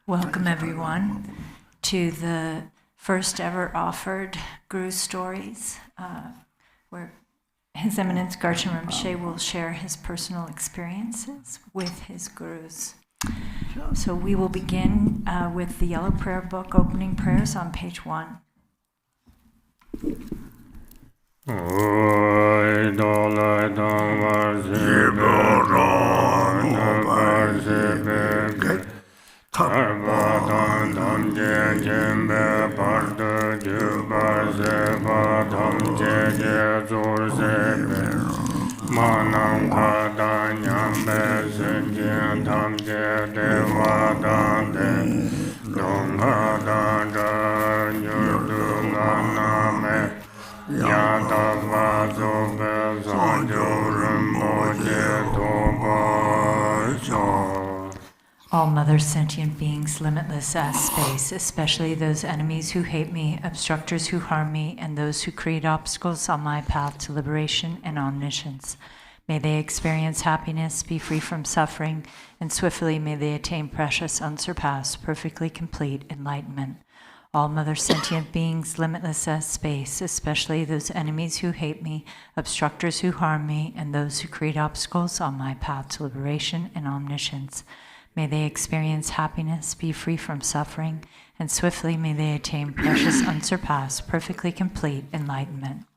Welcome everyone to the first ever offered Guru Stories, where His Eminence Garchen Rinpoche will share his personal experiences with his gurus. So we will begin with the Yellow Prayer Book opening prayers on page 1. Manam Khada Nyambe Senjin Tamje Devadande Donghada Nyurdu Maname Yadava Zobe Sanjo Rinpoche Toba. All mother sentient beings, limitless as space, especially those enemies who hate me, obstructors who harm me, and those who create obstacles on my path to liberation and omniscience. May they experience happiness, be free from suffering, and swiftly may they attain precious, unsurpassed, perfectly complete enlightenment. All mother sentient beings, limitless as space, especially those enemies who hate me, obstructors who harm me, and those who create obstacles on my path to liberation and omniscience. May they experience happiness, be free from suffering, and swiftly may they attain precious, unsurpassed, perfectly complete enlightenment.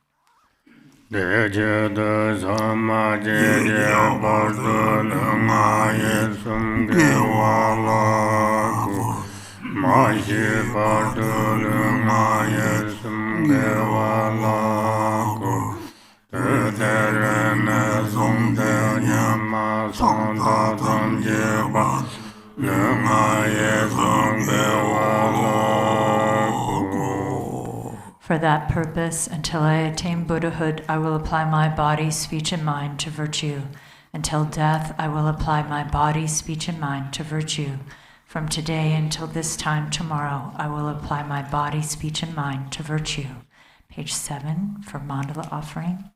For that purpose, until I attain Buddhahood, I will apply my body, speech, and mind to virtue. Until death, I will apply my body, speech, and mind to virtue. From today until this time tomorrow, I will apply my body, speech, and mind to virtue. Page 7 for Mandala offering.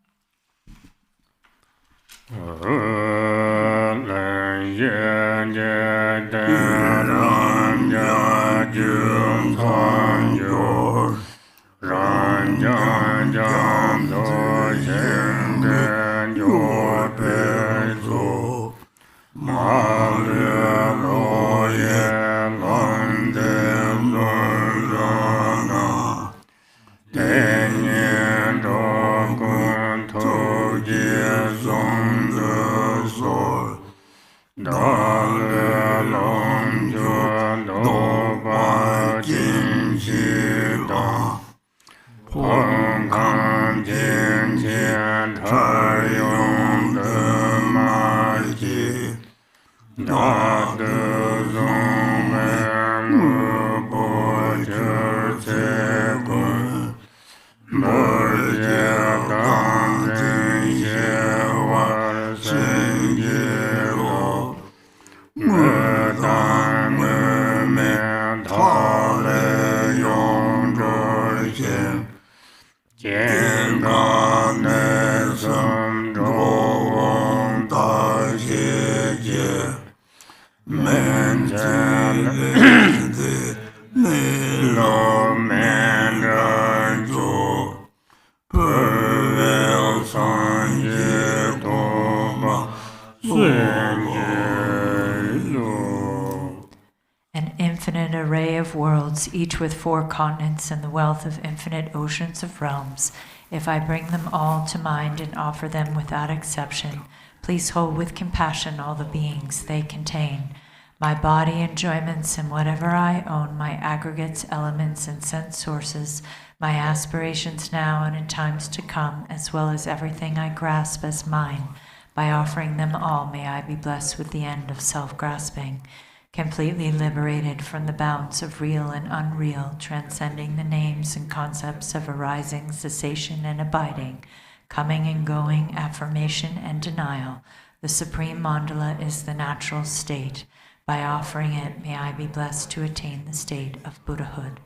An infinite array of worlds, each with 4 continents and the wealth of infinite oceans of realms. If I bring them all to mind and offer them without exception, please hold with compassion all the beings they contain. My body, enjoyments, and whatever I own, my aggregates, elements, and sense sources, my aspirations now and in times to come, as well as everything I grasp as mine. By offering them all, may I be blessed with the end of self-grasping, completely liberated from the bounds of real and unreal, transcending the names and concepts of arising, cessation, and abiding, coming and going, affirmation and denial. The supreme mandala is the natural state. By offering it, may I be blessed to attain the state of Buddhahood.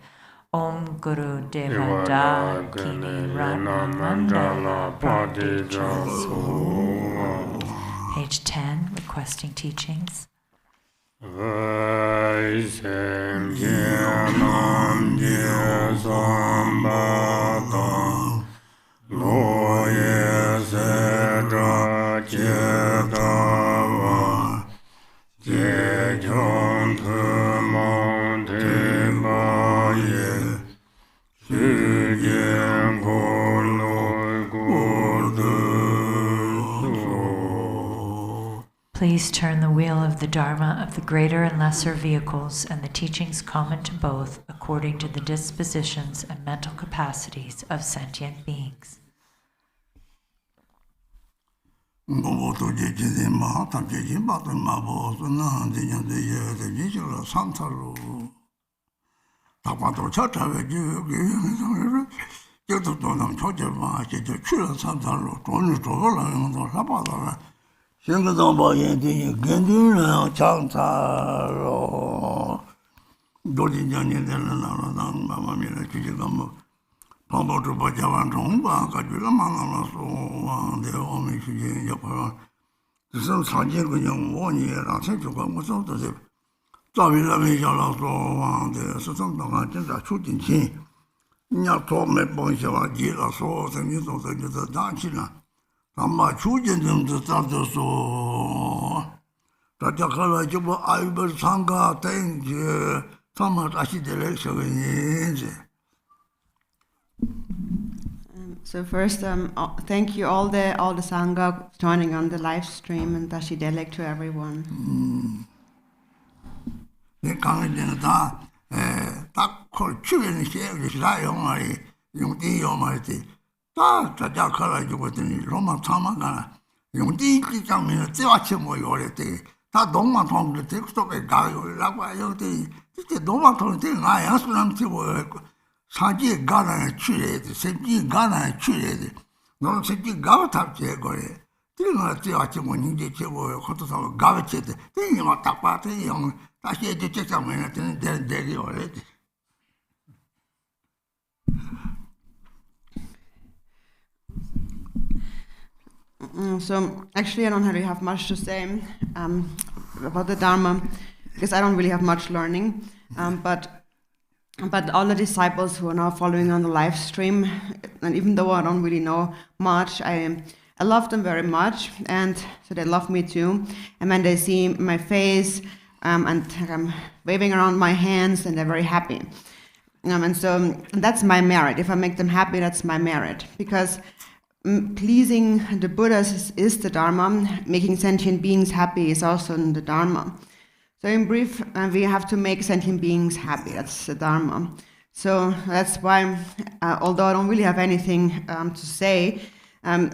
Om Guru Devada Devada Kini Kini Rana Rana Mandala Mandala Padija Pradija. Page 10, requesting teachings. Vaisem Jnanam Jesambhata Loye Sedra Chetava Jejon Thumam Tebaye Sujen Goloi Gordu. Please turn the wheel of the Dharma of the greater and lesser vehicles and the teachings common to both according to the dispositions and mental capacities of sentient beings. So first, thank you all the Sangha joining on the live stream, and Dashi Delek to everyone. So actually I don't really have much to say about the Dharma, because I don't really have much learning, but all the disciples who are now following on the live stream, and even though I don't really know much, I love them very much, and so they love me too. And when they see my face and I'm waving around my hands, and they're very happy. And so that's my merit. If I make them happy, that's my merit, because pleasing the Buddhas is the Dharma. Making sentient beings happy is also the Dharma. So in brief, we have to make sentient beings happy. That's the Dharma. So that's why, although I don't really have anything to say,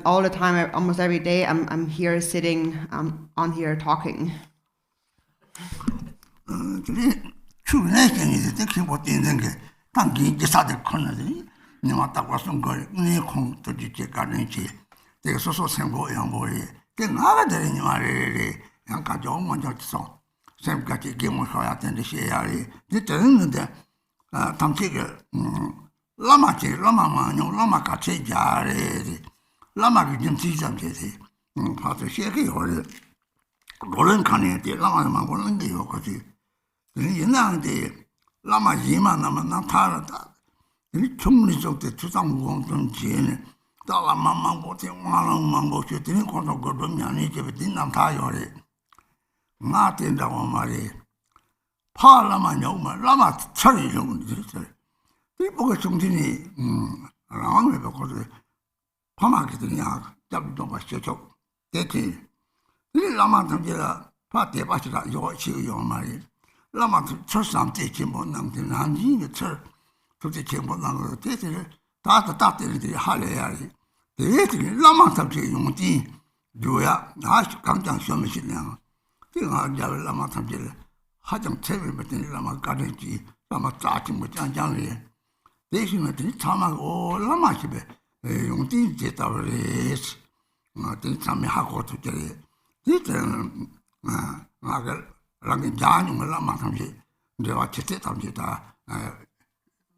all the time, almost every day, I'm here sitting on here talking.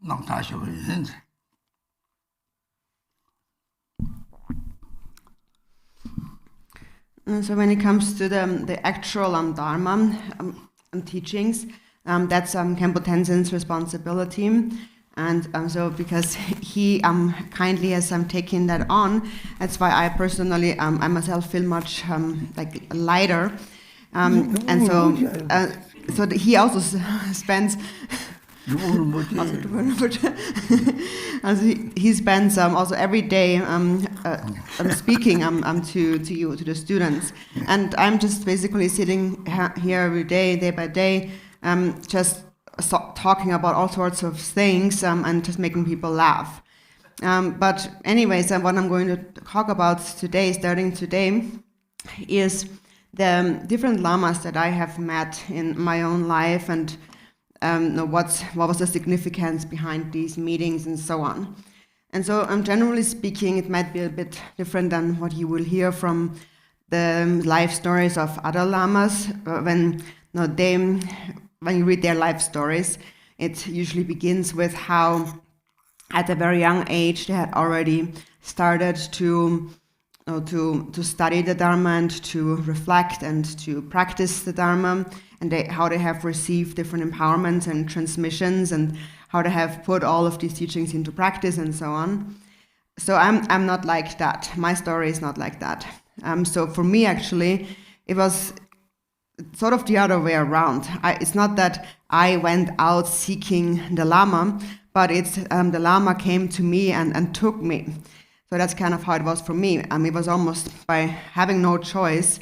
So when it comes to the actual Dharma teachings, that's Khenpo Tenzin's responsibility. And so because he kindly has taken that on, that's why I personally, I myself feel much like lighter. And so he also spends... Also he spends also every day speaking to you, to the students, and I'm just basically sitting here every day by day, just talking about all sorts of things and just making people laugh. But anyways, what I'm going to talk about today, starting today, is the different lamas that I have met in my own life, and what was the significance behind these meetings and so on. And so generally speaking, it might be a bit different than what you will hear from the life stories of other lamas. When you read their life stories, it usually begins with how at a very young age they had already started to study the Dharma and to reflect and to practice the Dharma, and how they have received different empowerments and transmissions, and how they have put all of these teachings into practice and so on. So I'm not like that. My story is not like that. So for me, actually, it was sort of the other way around. It's not that I went out seeking the Lama, but it's the Lama came to me and took me. So that's kind of how it was for me. It was almost by having no choice.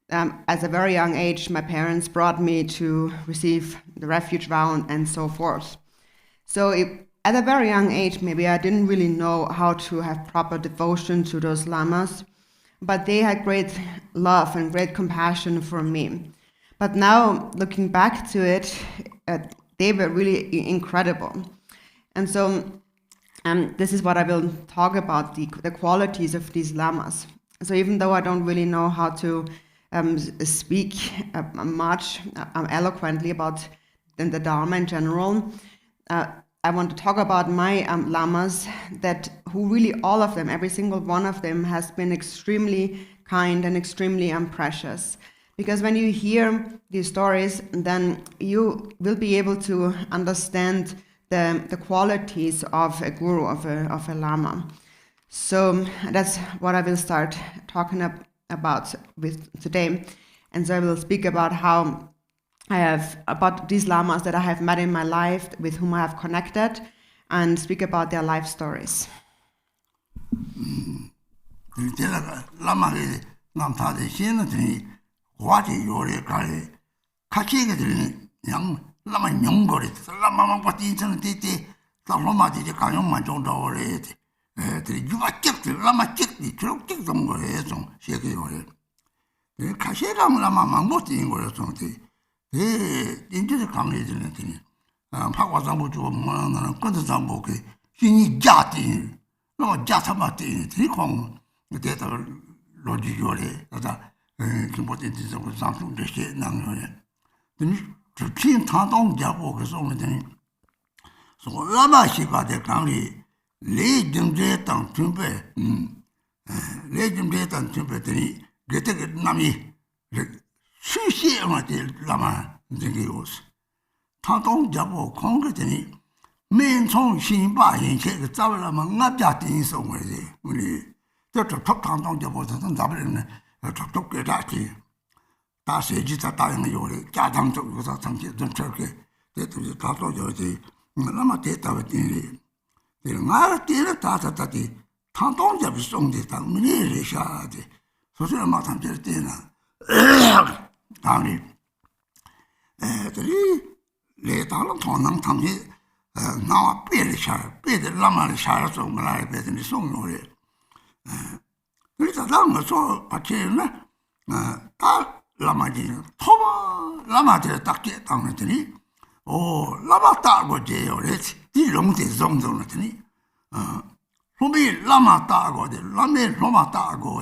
At a very young age, my parents brought me to receive the refuge vow and so forth. So at a very young age, maybe I didn't really know how to have proper devotion to those lamas, but they had great love and great compassion for me. But now, looking back to it, they were really incredible. And so this is what I will talk about, the qualities of these lamas. So even though I don't really know how to speak much eloquently about the Dharma in general, I want to talk about my lamas, who really all of them, every single one of them, has been extremely kind and extremely precious. Because when you hear these stories, then you will be able to understand the qualities of a guru, of a lama. So that's what I will start talking about with today. And so I will speak about about these lamas that I have met in my life, with whom I have connected, and speak about their life stories. Lama nyongore, lama pati insan tete, lama tete kanyong manjong dawore, yuva kekti, lama kekti, churuk kek dongore, song sheke yore. Kasherang lama mangoti ingore song te, injiri kange zine tini, pakwa zambu chuwa mwana, kanta zambu ke, shini jati, lama jatama tini, tini kong, teta loji yore, tata, kimpo tete zambu zambu deshe nang yore. Chin Tandong Jabo was only thing. So Lama Shiba de Kami, Lay Jim Jetan Tumpe, Lay Jim Jetan Tumpe, get a Nami, Sushi Amatil Lama, the Gios. Tandong Jabo, Congretini, Main Song Shimba, and Shake the Tavalama, not that in some way. When he took Tandong Jabo, and Dublin, took it at you. 다시 지타 다른 요리 자장적 요사 상태 좀 저렇게 대도 다도 요지 얼마나 대답을 되니 내가 때려 다다다디 탄동잡이 송데 당문이 레샤데 소소를 마탐 될 때나 아니 들이 레다는 통랑 탐지 나와 빼르샤 빼들 라마를 샤서 말아야 되는 송요리 그래서 당을 저 같이나 다 라마지 토마 라마들 딱게 당했더니 라마 따고 제요래 디롱데 정도는 로미 라마 따고 라메 로마 따고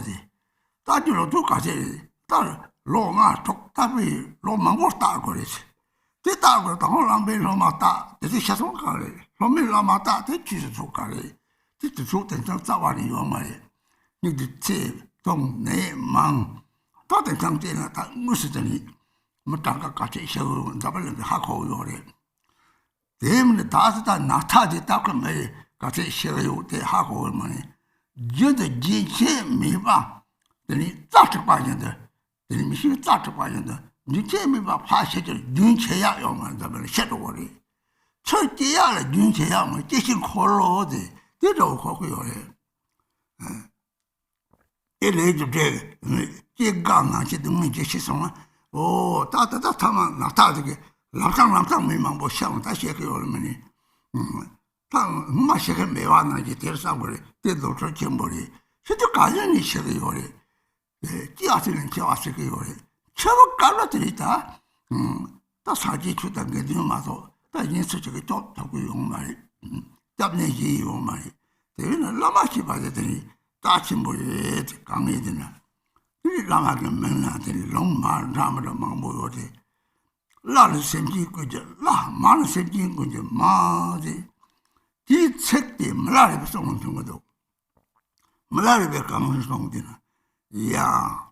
따지로 두까지 딸 로마 톡답이 로마고 따고 그랬지 Te tago ta ho lambe Lama ta, te shaso kare. Lame Lama ta, te chisu so kare. Te te so ten chang zawari yo mai. Ni de te tong ne mang. Ta ten chang te na ta musu tani. Mutanga ka che shau dabal ha ko yo re. Te ta ta na ta de ta ko mai ka che shau yo te ha ko mai. Je de ji che mi ba. Tani za che pa yin de. Tani mi shi za che pa yin de. Ni che mi ba pa she de yun che ya yo ma dabal she do re. Che ti ya le yun che ya ma ji xin ko lo de. Te do ko ko yo re. E le ju de ji gang na ji de mi ji shi song 오, 따따따 타만 나타지게 람상 미망보 샹 다시 그 얼마니 당 마시게 매와나지 대사버리 대도 저 겸버리 실제 가연이 시게 요리 끼아스는 끼아스게 요리 처음 깔라들이다 다 사지 주던 게 되마도 다 인수 저게 좀 하고 용말이 잡내지 용말이 되는 라마시 받더니 따침버리 강해 되나 Lama menate long mar ramada mambote. La semji kuja, la man semji kuja ma de. Ti sekti malari besong tungodo. Malari be kamun song dina. Ya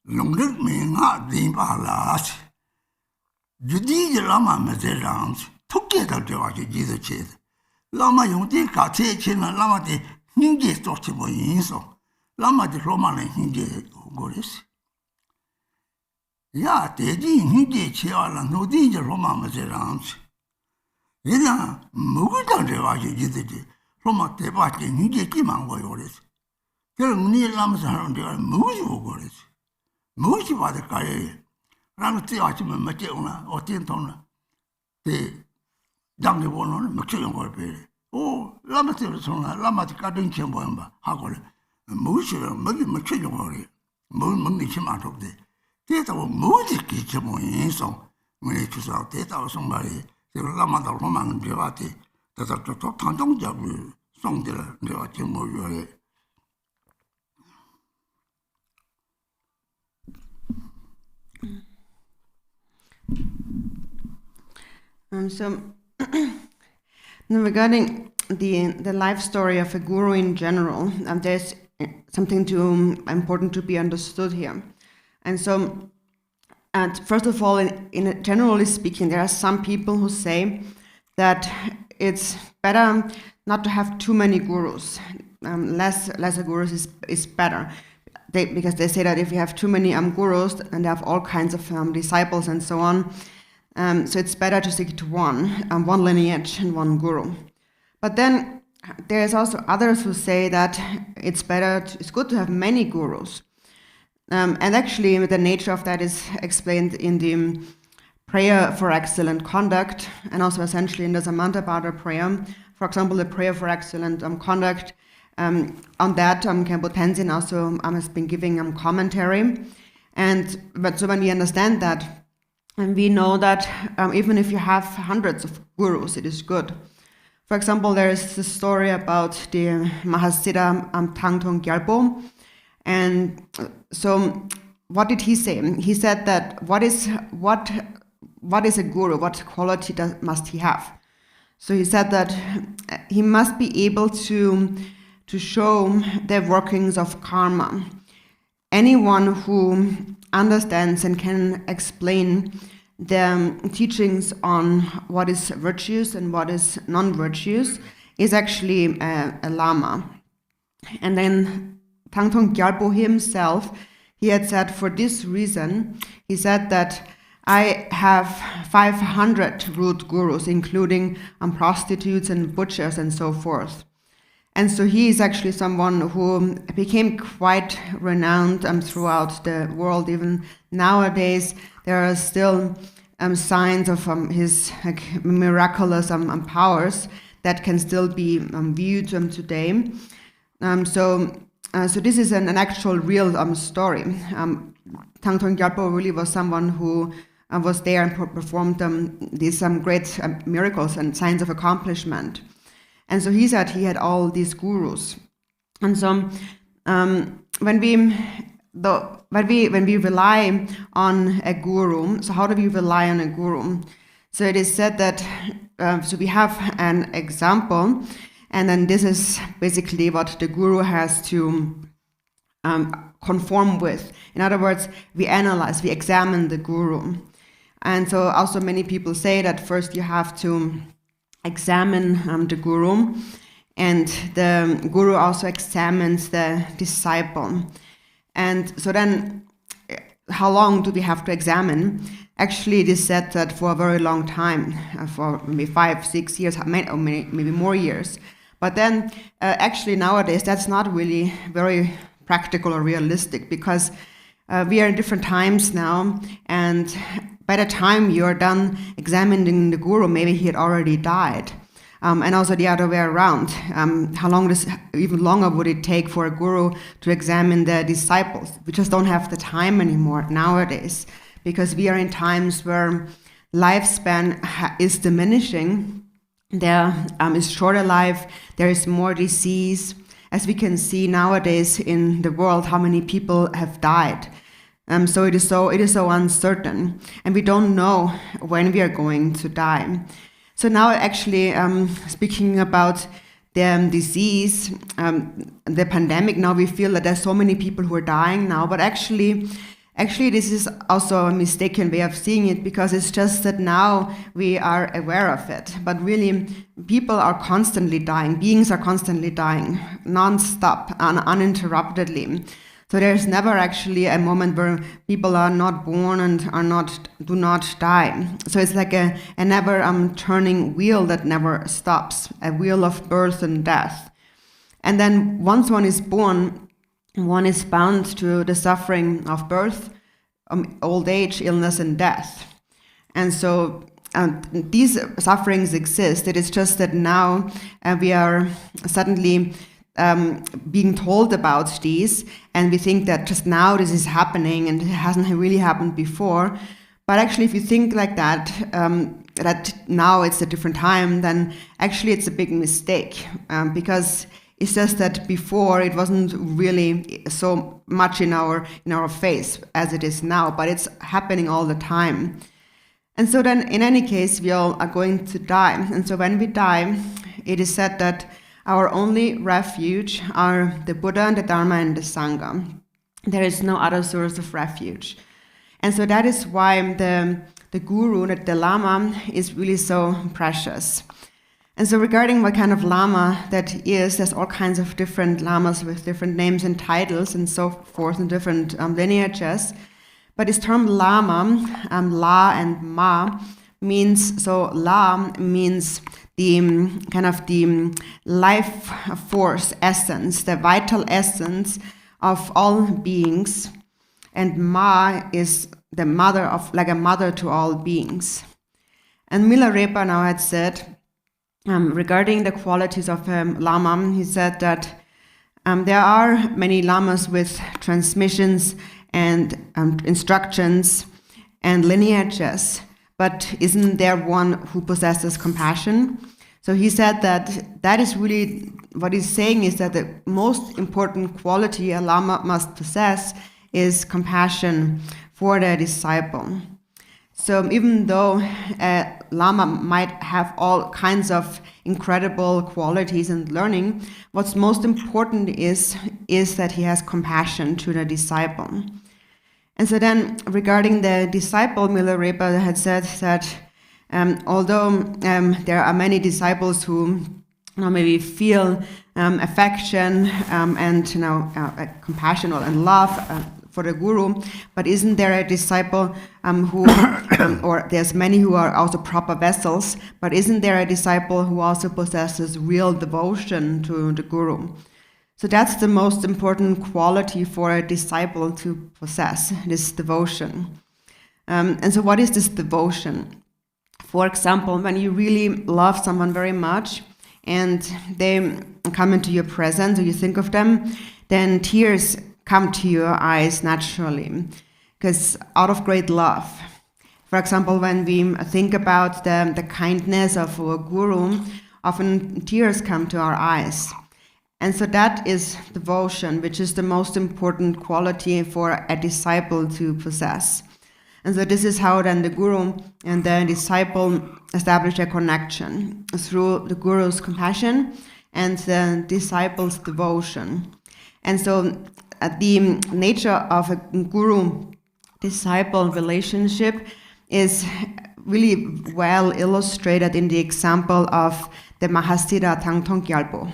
longdet me nga dimpa las. Judi lama mezelams. Tukke dal dewaji jido ched. Lama yongti ka che chena lama de ninge sochi bo yinso. Llama di Roma ne hinge goris. Ya teji hinge cheala no di Roma mazerans. Ina mugudan rewaji jidedi Roma te bati hinge ki mango goris. Ker ni lama saran de mugu goris. Mugu ba de kai. Ran ti achi me mate una o tintona. Te dange bono me chelo golpe. O lama te sona lama ti kadin chembo amba hakole. 무시를 먹이 먹히려고 그래. 먹는 힘안 좋대. 대다고 뭐지 기체 모인성. 우리 주사 대다고 성말이 라마다 로만 배워ati. 대다 또 단종적으로 성들 내가 지금 뭐요. So regarding the life story of a guru in general, there's something important to be understood here. And so, first of all, in generally speaking, there are some people who say that it's better not to have too many gurus. Less gurus is better. Because they say that if you have too many gurus and they have all kinds of disciples and so on, so it's better to stick to one lineage and one guru. But then there's also others who say that it's good to have many gurus. And actually the nature of that is explained in the prayer for excellent conduct and also essentially in the Samantabhadra prayer. For example, the prayer for excellent conduct, on that Khenpo Tenzin also has been giving commentary. But so when we understand that, and we know that even if you have hundreds of gurus, it is good. For example, there is this story about the Mahasiddha Tangtong Gyalpo. And so what did he say? He said that what is a guru? What quality must he have? So he said that he must be able to show the workings of karma. Anyone who understands and can explain the teachings on what is virtuous and what is non-virtuous is actually a Llama. And then Tangtong Gyalpo himself, he had said for this reason, he said that I have 500 root gurus, including prostitutes and butchers and so forth. And so he is actually someone who became quite renowned throughout the world. Even nowadays, there are still signs of his miraculous powers that can still be viewed today. So this is an actual real story. Tangtong Gyalpo really was someone who was there and performed these great miracles and signs of accomplishment. And so he said he had all these gurus. And so when we when we rely on a guru, so how do we rely on a guru? So it is said that, so we have an example, and then this is basically what the guru has to conform with. In other words, we analyze, we examine the guru. And so also many people say that first you have to examine the guru, and the guru also examines the disciple. And so then, how long do we have to examine? Actually, it is said that for a very long time, for maybe 5, 6 years, or maybe more years. But then, actually nowadays, that's not really very practical or realistic, because we are in different times now, and by the time you're done examining the guru, maybe he had already died. And also the other way around. Even longer would it take for a guru to examine the disciples? We just don't have the time anymore nowadays, because we are in times where lifespan is diminishing. There is shorter life, there is more disease. As we can see nowadays in the world, how many people have died. So it is so uncertain, and we don't know when we are going to die. So now, actually, speaking about the disease, the pandemic, now we feel that there's so many people who are dying now, but actually this is also a mistaken way of seeing it, because it's just that now we are aware of it. But really, people are constantly dying, beings are constantly dying, non-stop, uninterruptedly. So there's never actually a moment where people are not born and do not die. So it's like a never turning wheel that never stops, a wheel of birth and death. And then once one is born, one is bound to the suffering of birth, old age, illness, and death. And so these sufferings exist. It is just that now we are suddenly being told about these, and we think that just now this is happening and it hasn't really happened before. But actually, if you think like that, that now it's a different time, then actually it's a big mistake, because it's just that before it wasn't really so much in our face as it is now, but it's happening all the time. And so then, in any case, we all are going to die. And so when we die, it is said that our only refuge are the Buddha and the Dharma and the Sangha. There is no other source of refuge. And so that is why the guru, the Llama, is really so precious. And so regarding what kind of Llama that is, there's all kinds of different Lamas with different names and titles and so forth, and different lineages. But this term Llama, La and Ma, means, so La means the kind of the life force essence, the vital essence of all beings, and Ma is the mother of, like a mother to all beings. And Milarepa now had said, regarding the qualities of a Lama, he said that there are many Lamas with transmissions and instructions and lineages, but isn't there one who possesses compassion? So he said that is really, what he's saying is that the most important quality a Lama must possess is compassion for their disciple. So even though a Lama might have all kinds of incredible qualities and learning, what's most important is that he has compassion to the disciple. And so then, regarding the disciple, Milarepa had said that although there are many disciples who maybe feel affection and compassion and love for the guru, but isn't there a disciple who, or there's many who are also proper vessels, but isn't there a disciple who also possesses real devotion to the guru? So that's the most important quality for a disciple to possess, this devotion. And so what is this devotion? For example, when you really love someone very much and they come into your presence, or you think of them, then tears come to your eyes naturally, because out of great love. For example, when we think about the kindness of our guru, often tears come to our eyes. And so that is devotion, which is the most important quality for a disciple to possess. And so this is how then the guru and the disciple establish a connection through the guru's compassion and the disciple's devotion. And so the nature of a guru-disciple relationship is really well illustrated in the example of the Mahastira Tangtong Gyalpo.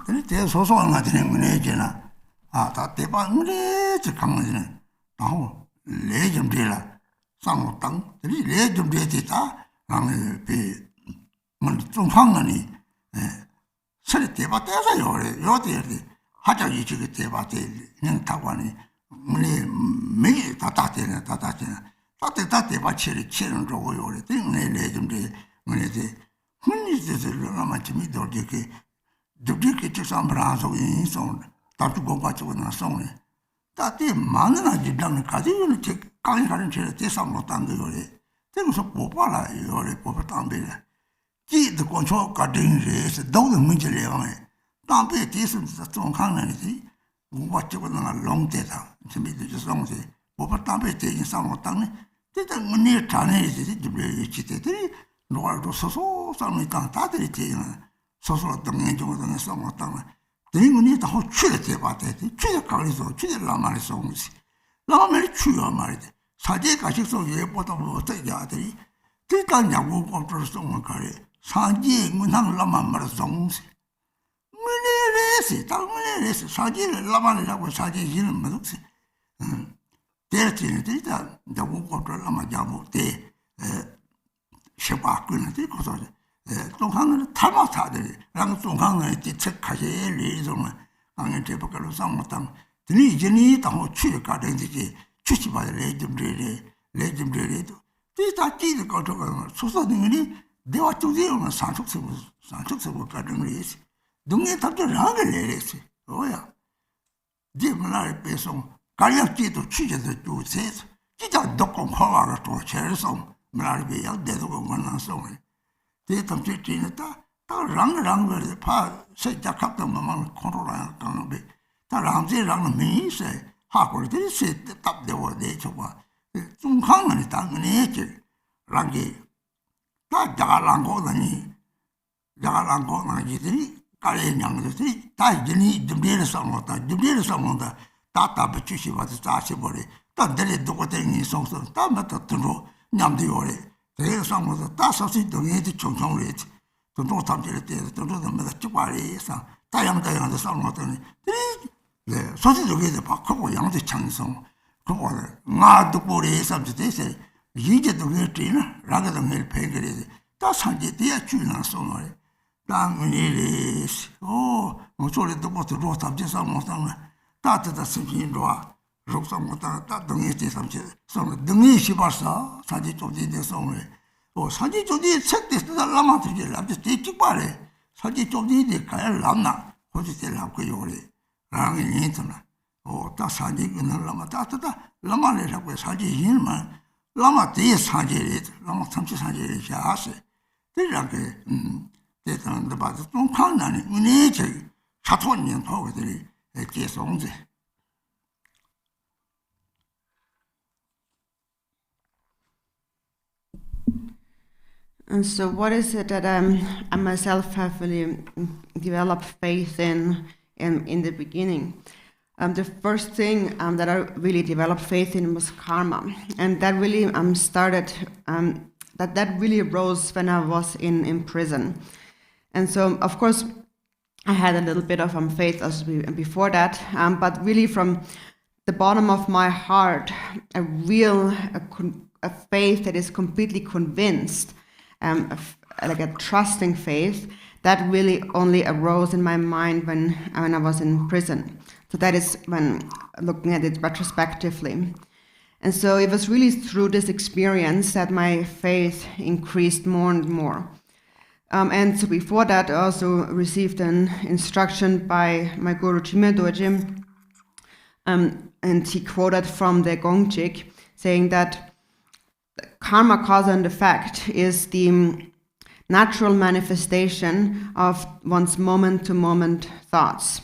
그래 대소소한 같은 문제잖아. 다 대박 문제 강하지는. 아우 레좀 되라. 상호당. 이 레좀 되다. 나는 좀 황하니. 서리 대박 대서 요래. 하자기 지금 대박 대. 그냥 타고니. 문에 매일 다 되네. 다 대박 치는 저거 요래. 때문에 레좀 돼. 문에지. 문이들을 아마 좀 이렇게 두디게 저 인송 다도 공부하고 나서네 다때 많은 아지랑 가지고는 제 강의하는 제 대상으로 단도 요래 그래서 보봐라 요래 보바 담배래 지도 control 가든지에서 너도 문제래요 담배 뒤에서 좀 강하는지 공부하고 나 롱대다 재미도 좀지 보바 담배 대인 상으로 땅네 대단 문제 자네지 좀 지대들이 노알도 소소 상이 다들이 되는 소소로 동행 정도는 써먹었다면 드림은 다 호출에 대바대지 취재 가리서 취재 라마를 써오지 라마를 취어 말이지 사제 가식소 예보다 뭐 어떻게 아들이 일단 야구 공부를 써온 거래 사제 문항 라마 말을 써오지 문에레스 사제를 라마를 하고 사제 이는 뭐지 대체는 일단 야구 공부를 라마 잡고 대 셔바꾸는 데 거서 동강은 탈마타들이 랑 동강은 뒤책하게 리좀은 강에 대법으로 상못당 드니 이제니 당 취가 된지 취지바를 레좀들이도 뒤다 끼를 거저가 소소등이 내가 쪽지는 산속세고 가는 거지 동네 답들 하게 내렸어 뭐야 제문화를 배송 가격지도 취재도 주세서 진짜 녹음 허가가 또 제일성 문화를 배야 대도 건강성을 대담 제진다 다 랑랑거리 파 세작합도 뭐만 컨트롤하는 강비 다 랑제랑 미세 하고들이 세 답되고 내줘봐 좀 강한이 당연히 랑게 다 자랑고더니 자랑고나지들이 가래냥들이 다 이제니 준비해서 먹다 다 붙이시 봐서 다시버리 다 내리 두고 댕이 송송 다 맞다 들어 냠도 요래 그래서 다 소시 동에도 총총을 했지 또 탐지를 때도 또마다 쭉발이서 다양다양한 상황들이 네 소시 저기에 바꾸고 양대 창성 그거 나도 보리 삼지대서 이제도 그랬지나 라가도 매일 배결이 다 산지대야 주나 소노래 당연히 뭐 소리도 못 들어 탐지 상황상 다다 심신도와 록상보다 다 등에서 삼지 송 등이 시발사 사지 쪽지에 송을 사지 쪽지에 책대서 달라마들이 라지 뒤집발에 사지 쪽지에 가야 람나 호지들 하고 요래 랑이 인터나 다 사지 그는 라마 다다 라마를 하고 사지 일만 라마 뒤에 사지에 라마 삼지 사지에 자세 되라게 대단한 데 봐도 좀 강나니 은혜 제 사촌년 하고들이 계속지 And so what is it that I myself have really developed faith in the beginning? The first thing that I really developed faith in was karma. And that really started, that really arose when I was in prison. And so, of course, I had a little bit of faith as before that, but really from the bottom of my heart, a faith that is completely convinced, like a trusting faith, that really only arose in my mind when I was in prison. So that is when looking at it retrospectively. And so it was really through this experience that my faith increased more and more. And so before that, I also received an instruction by my guru Chime Dorje, and he quoted from the Gongchik, saying that karma, cause and effect is the natural manifestation of one's moment-to-moment thoughts.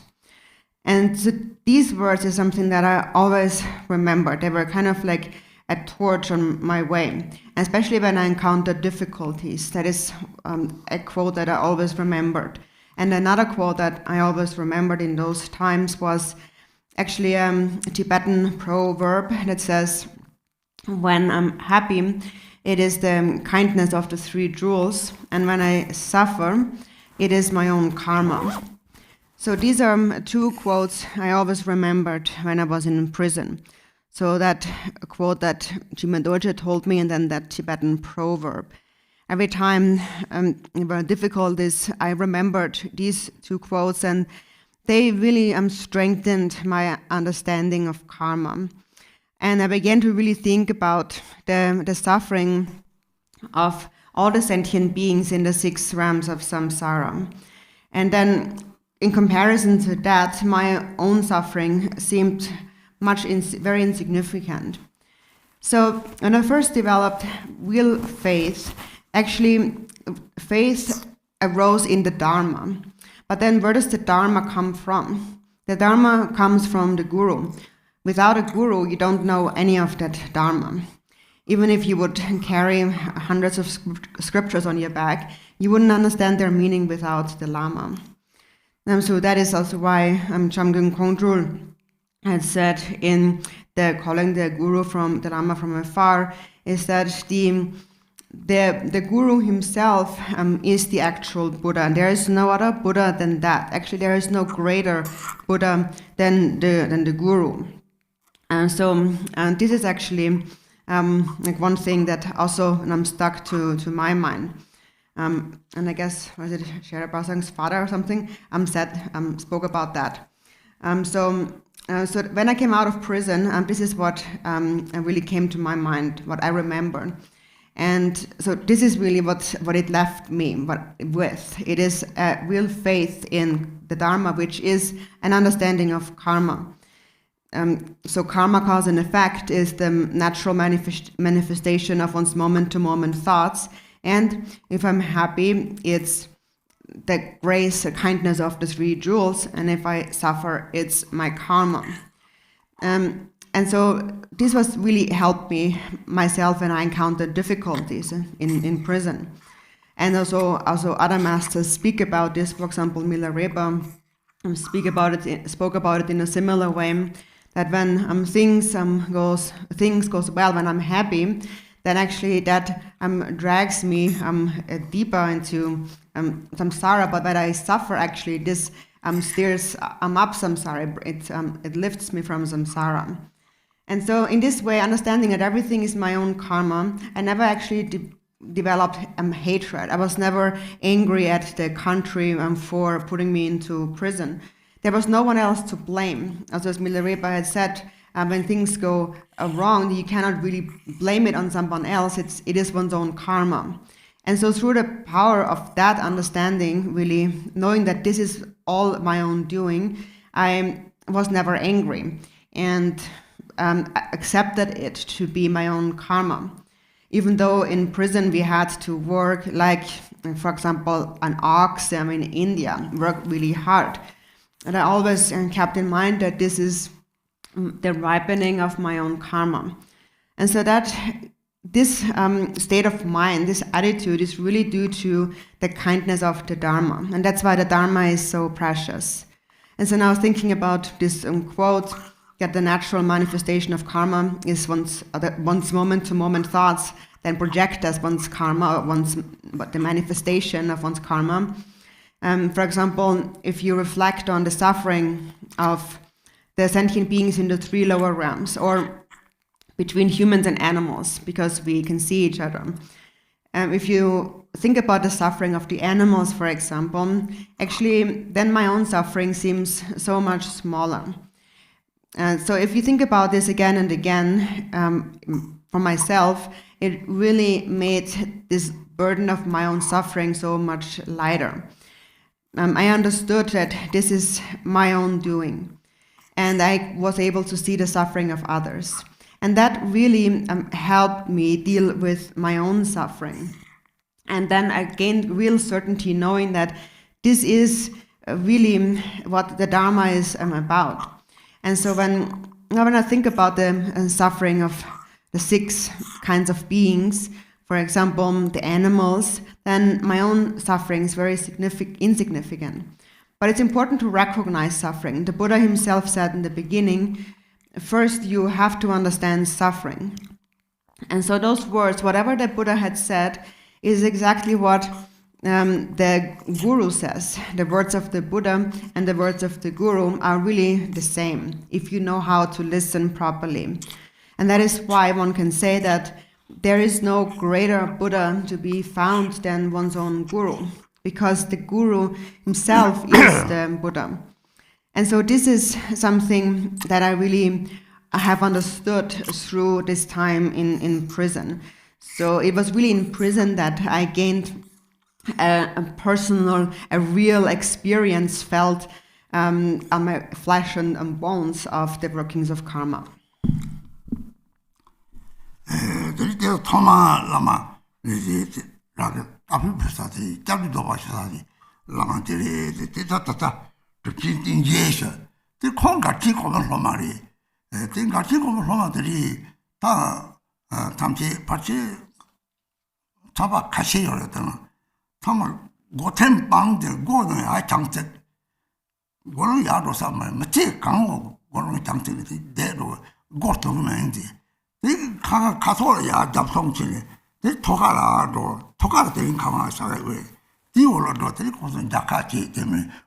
And so these words is something that I always remember. They were kind of like a torch on my way, especially when I encountered difficulties. That is a quote that I always remembered. And another quote that I always remembered in those times was actually a Tibetan proverb that says, when I'm happy, it is the kindness of the 3 jewels, and when I suffer, it is my own karma. So these are 2 quotes I always remembered when I was in prison. So that quote that Jima Dorje told me, and then that Tibetan proverb. Every time there were difficulties, I remembered these 2 quotes, and they really strengthened my understanding of karma. And I began to really think about the suffering of all the sentient beings in the 6 realms of samsara. And then in comparison to that, my own suffering seemed very insignificant. So when I first developed real faith, actually faith arose in the Dharma. But then where does the Dharma come from? The Dharma comes from the Guru. Without a Guru, you don't know any of that Dharma. Even if you would carry hundreds of scriptures on your back, you wouldn't understand their meaning without the Llama. So that is also why Chamgyung Kongtrul had said in the calling the Guru from the Lama from afar, is that the Guru himself is the actual Buddha, and there is no other Buddha than that. Actually, there is no greater Buddha than the Guru. And so this is actually like one thing that also stuck to my mind. And I guess, was it Sherpa Sang's father or something, spoke about that. So when I came out of prison, this is what really came to my mind, what I remember. And so this is really what it left me with. It is a real faith in the Dharma, which is an understanding of karma. So karma, cause and effect is the natural manifestation of one's moment-to-moment thoughts. And if I'm happy, it's the grace, the kindness of the 3 jewels. And if I suffer, it's my karma. And so this was really helped me myself when I encountered difficulties in prison. And also other masters speak about this. For example, Milarepa spoke about it in a similar way, that when things goes well, when I'm happy, then actually that drags me deeper into samsara. But when I suffer, actually this steers up samsara. It lifts me from samsara. And so in this way, understanding that everything is my own karma, I never actually developed hatred. I was never angry at the country for putting me into prison. There was no one else to blame. Also, as Milarepa had said, when things go wrong, you cannot really blame it on someone else. It is one's own karma. And so through the power of that understanding, really knowing that this is all my own doing, I was never angry and accepted it to be my own karma. Even though in prison we had to work like, for example, an ox in India, work really hard. And I always kept in mind that this is the ripening of my own karma. And so that this state of mind, this attitude is really due to the kindness of the Dharma. And that's why the Dharma is so precious. And so now thinking about this quote, that the natural manifestation of karma is one's moment-to-moment thoughts, then project as one's karma, the manifestation of one's karma. For example, if you reflect on the suffering of the sentient beings in the 3 lower realms, or between humans and animals, because we can see each other. If you think about the suffering of the animals, for example, actually, then my own suffering seems so much smaller. So if you think about this again and again, for myself, it really made this burden of my own suffering so much lighter. I understood that this is my own doing, and I was able to see the suffering of others. And that really helped me deal with my own suffering. And then I gained real certainty knowing that this is really what the Dharma is about. And so when I think about the suffering of the 6 kinds of beings, for example, the animals, then my own suffering is very insignificant. But it's important to recognize suffering. The Buddha himself said in the beginning, first you have to understand suffering. And so those words, whatever the Buddha had said, is exactly what the Guru says. The words of the Buddha and the words of the Guru are really the same, if you know how to listen properly. And that is why one can say that there is no greater Buddha to be found than one's own Guru, because the Guru himself is the Buddha. And so this is something that I really have understood through this time in prison. So it was really in prison that I gained a personal, a real experience felt on my flesh and bones of the workings of karma. Thomas Llama, Taba Kashi or Tama Goten Bang the Gordon I Changtek Goron Yado Sama, Mate Kango, Goron Changtek, dead or Gorton Mandy. They can't Kator Ya Japsong Chile. They Tokara or Tokara in Kama Saraway. The old daughter couldn't Dakachi,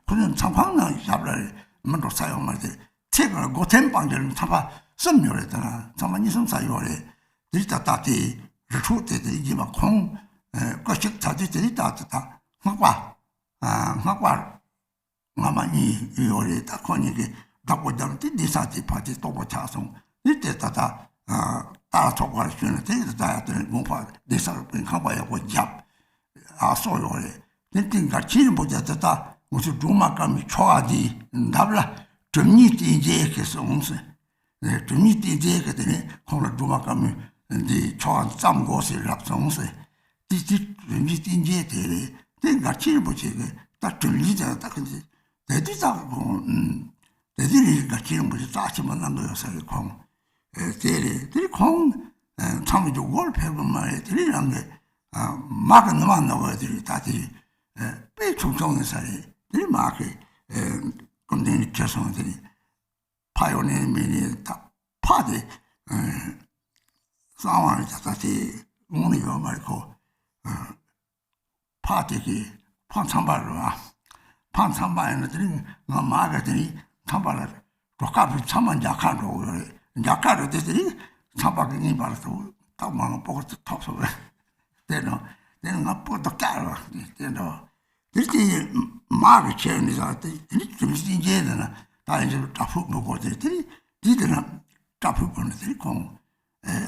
couldn't Tampana Sabra, Mando Sayomate. Take a Goten Bang and Tapa, some Muretana, Tamanism Sayore, this Tati. The truth is that you are home, Goshik Tati Tata, Mapa, Mamani, Yori, Takoni, Dakodan, Disati Party, Topo Chasson, this Tata, Tara Unity, the diet and Mumpa, this are in Kawaya with Jap, also Yori. Then think that Chimbo was a Duma Kami Choadi, Dabla, to meet in Jakes only. To meet in Jake, called Duma Kami. The child some goes in Lapsons, this is in Jete, then got Chimbuchi, that to lead that is our the did got Chimbuchi, Tachiman and the Salicom. They come and tell me the wallpaper, my 3 young Mark the man over the Tati, pay to John Sally, the market, contain Chesson, the pioneer meaning party. Someone that only Marco party, Ponsamba, and the drink, no marketing, Tambala, Rocapi, Saman Jacardo, Jacardo, the Tambaki Barto, Taman, put the tops of it. Then I put the carrot, This is market chain is out there, and it's in Jedana, that is a tapu, but they didn't tapu on the 3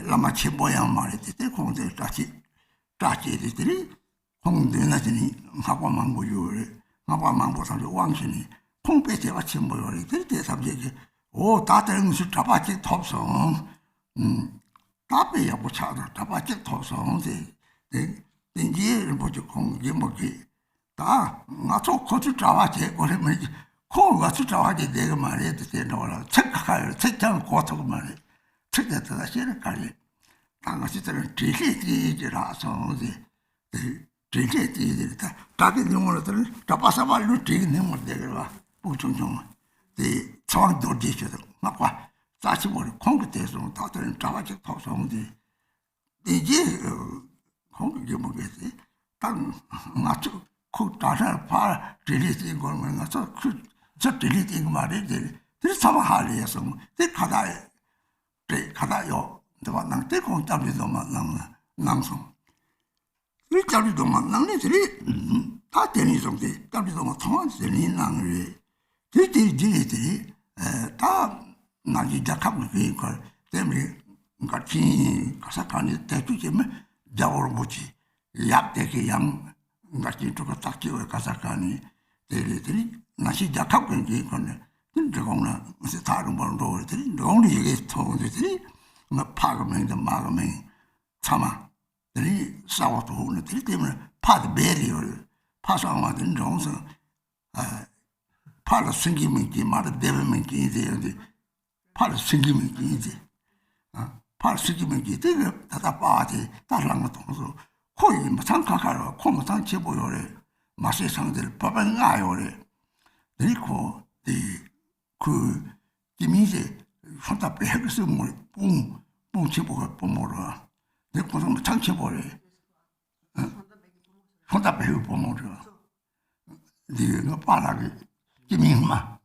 Llama Chiboyan Marity, Kong de Tachi, the 3, Kong de Natini, Hapamango Yuri, Hapamango and the Wangshini, Kong Pete Chimboy, 3 subject. Oh, Tatan should Tapachi top song. Tapi Apochado, Tapachi top song, the year in what you call Gimoki. Not so close to Tavachi, or him, Kong was to Tavachi, they married the $10, take down quarter of money. Take that to the Sierra Tangasitan, Trinity, the Trinity, Taki Numerator, Tapasaba, taking him with the Puchung, the Song Dodge, Mapa, such what concretes on Tata and Tavachi talks on the year Congregate, Tang Nacho, cook Tata, Par, deleting government, so deleting marriage. There's some hardly as some, they cut Kadayo, the one take on Tabidoma Nangsong. We Tabidoma Nangli, Tatani something, Tabidoma Tons, the Nangri, Titi, Ta Nagi Jakam, Temri, Garchen, Kasakani, Tetuchim, Jaworbuchi, Yap Teki Yang, Garchen took a Taki or Kasakani, the Nashi Jakam, the Tarumon Road, the only get told the 3, the Parliament, the Margaman, Tama, the South Hole, the 3怕的别的怕上嘛的种是怕了生气没劲嘛的别没劲这样的怕了生气没劲的怕了生气没劲这个他爸的他两个同事可以嘛参加了可嘛参加不了嘞马上上的爸爸爱了嘞你可的그 김이제 혼자 배가 쓰면 뽕 집어가 뽕모라 내 고생 장치 버려 혼자 배가 뽕모라 네가 빠라게 김이마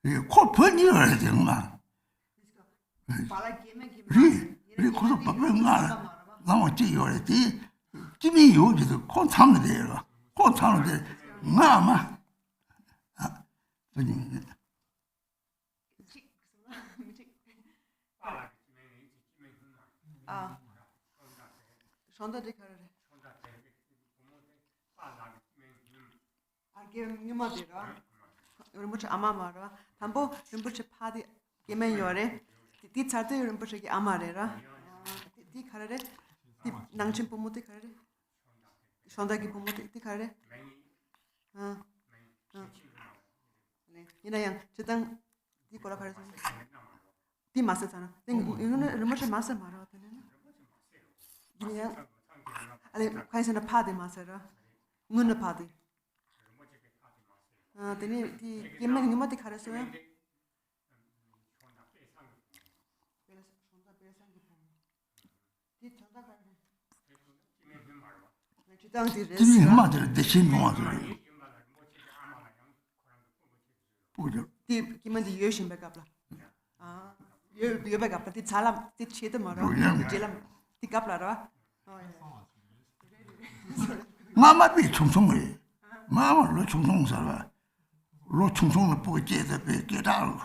이게 코 번이어야 되마 그래 고서 밥을 나와 찌어야 돼 김이 여기도 코 참는 데라 코 참는 데 나마 Sonda de carre. Arge nyumadira. Rinpoche amamara. Tambo Rinpoche padi gemen yore. Di charte Rinpoche ge amarera. Di carre. Di nangchin pomote carre. Sonda ge pomote di carre. Ina yang chedang di kola carre. Di masa sana. Inu는 Rinpoche masa mara. 그냥 아니 가이선의 파디 마세라 문의 파디 되니 디 gemmen 이마디 가르쳐요 지금 엄마들 대신 동아들 보죠 디 gemmen 디 열심히 백합라 열 백합라 디 잘람 디 치드 말아 딜람 디 갑라라 마마비 총총을 마마로 총총 살아 로 총총을 보고 제대 배게다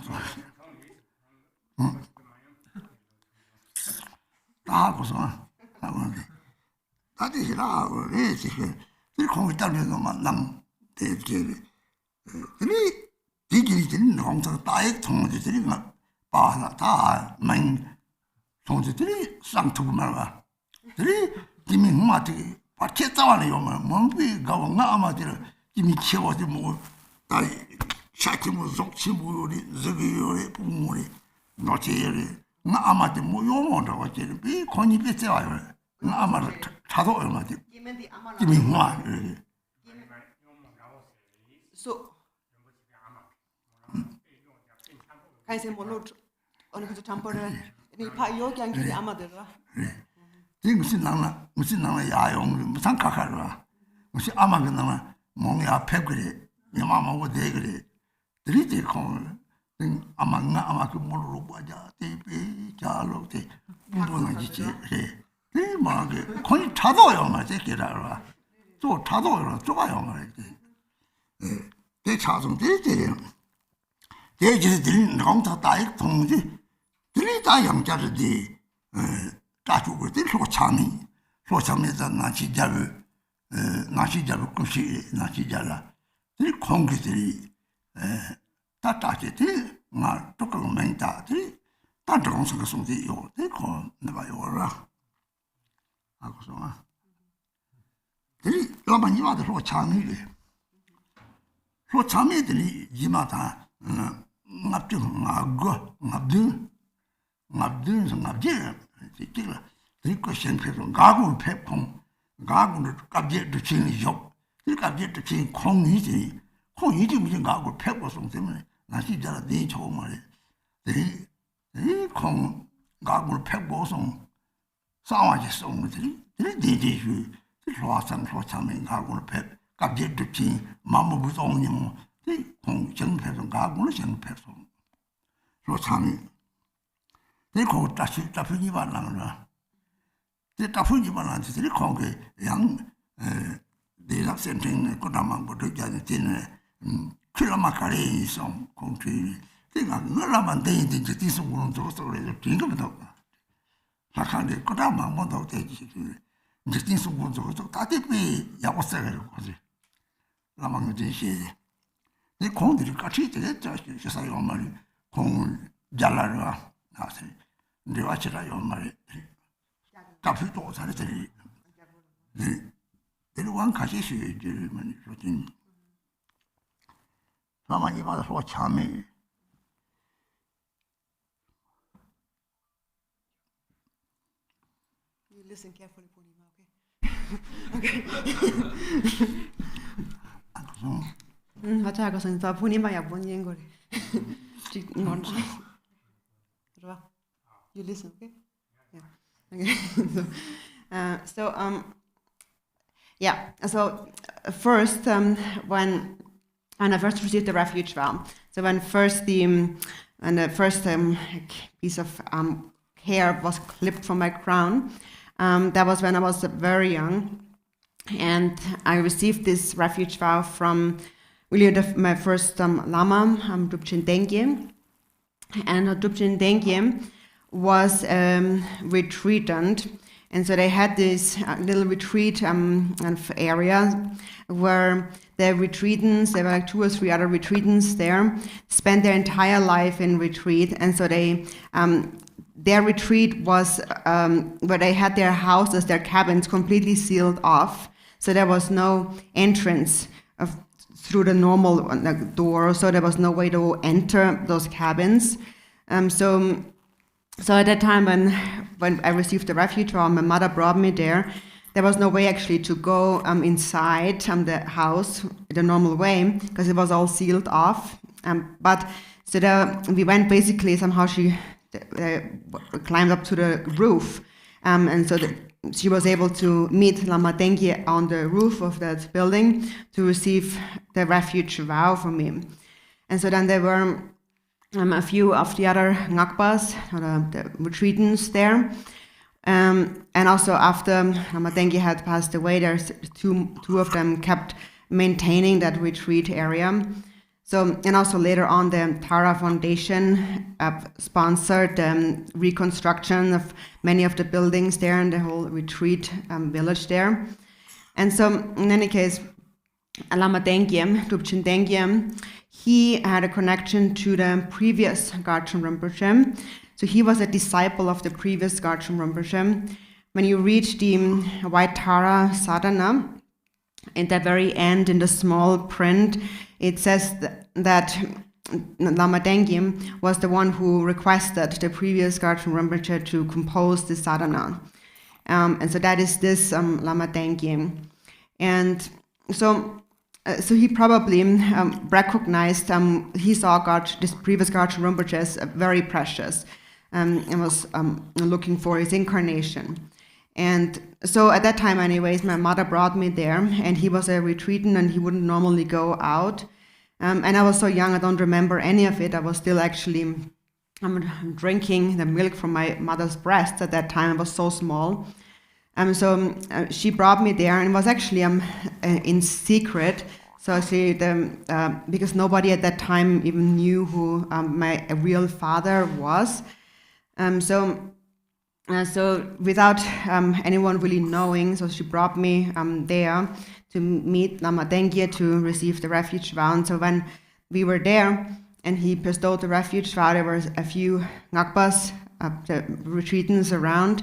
다 고소 나오는데 다지라 왜 지금 이 공기 따르는 것만 남 대게 이 디기들이 농사 다에 통지들이 막 바나 다만 통지들이 상투고 말아 들이 김이 마티 파켓자와는 요만 뭔비 가왕나 아마들 김이 키워지 뭐 다이 샤키 뭐 속치 뭐리 저기요리 부모리 노치요리 나 아마들 뭐 요만도 와지 비 건이 뺏어와요 나 아마를 차도 얼마지 김이 마 so 가이세 몰로 어느 그 잠버를 이 파요 경기 아마들아 무슨 나나 야용 무슨 카카라 무슨 아마가 나나 몸이 앞에 그래 야마마고 대 그래 들이지 콩 아마 그 몰로 봐자 대비 잘로대 무분한 짓이 그래 이 말게 거의 차도요 말이지 기라라 또 차도요 좋아요 말이지 대 차좀 되지 대지들이 농사 다익 통지 들이 다 영자들이 가지고 소참에서 나시자를 끝이 나시자라 이 공기들이 다 따지들이 나 똑같은 멘다들이 다 들어서 송지 요 되고 내가 요라 하고서 들이 라마니 와도 소참이들이 이마다 그리고 생태로 가군 폐풍 가군을 갑자기 치는 역 갑자기 치는 콩이지 무슨 가군 폐고성 때문에 나 진짜 네 좋은 말이 이콩 가군을 폐고성 싸워지 쏘는들이 네제주 로아산 로참에 가군을 폐 갑자기 치는 마음 무서운 님 이콩 정패성 가군을 정패성 로참이 이거 다시 답변이 받나는 답변이만한테 공개 양 대답센터에 그다만 보도자는 킬로마카리 송 공투 내가 너라만 되는지 뒤송으로 저것도 그래도 긴거부터 하칸데 그다만 뭐도 되지 이제 뒤송으로 저것도 다대비 야고세를 거지 라만 되지 이 공들이 같이 되겠죠 세상에 말이 공 잘라라 나서 내가 지라 요 말이 답도 잘했더니 There one Kashish, you Somebody was so charming. You listen carefully, Purnima, okay? Hatagosan, Purnima, Yaponian. You listen, okay? Yeah. Okay. So first, when I first received the refuge vow, so when the first piece of hair was clipped from my crown, that was when I was very young, and I received this refuge vow from really my first Llama, Drupchen Dengye, and Drupchen Dengye was retreatant. And so they had this little retreat area where the retreatants, there were like 2 or 3 other retreatants there, spent their entire life in retreat. And so they, their retreat was where they had their houses, their cabins completely sealed off. So there was no entrance through the normal door, so there was no way to enter those cabins. So at that time when I received the refuge vow, my mother brought me there. There was no way actually to go inside the house the normal way because it was all sealed off. But so there, we went basically somehow. She climbed up to the roof, and so she was able to meet Lama Dengye on the roof of that building to receive the refuge vow from me. And so then there were a few of the other ngakpas, the retreatants there. And also after Lama Dengye had passed away, there's two of them kept maintaining that retreat area. So, and also later on, the Tara Foundation sponsored reconstruction of many of the buildings there and the whole retreat village there. And so, in any case, Lama Dengye, Drupchen Dengye, he had a connection to the previous Garchen Rinpoche. So he was a disciple of the previous Garchen Rinpoche. When you read the White Tara Sadhana, at the very end in the small print, it says that Lama Dengye was the one who requested the previous Garchen Rinpoche to compose the sadhana. And so that is this Lama Dengye. And so he probably recognized, he saw this previous Garchen Rinpoche as very precious and was looking for his incarnation. And so at that time anyways, my mother brought me there, and he was a retreatant and he wouldn't normally go out. And I was so young, I don't remember any of it. I was still actually drinking the milk from my mother's breast at that time. I was so small. So she brought me there, and it was actually in secret. So because nobody at that time even knew who my real father was. So without anyone really knowing, so she brought me there to meet Lama Dengye to receive the refuge vow. And so when we were there and he bestowed the refuge vow, there were a few ngakpas, the retreatants around,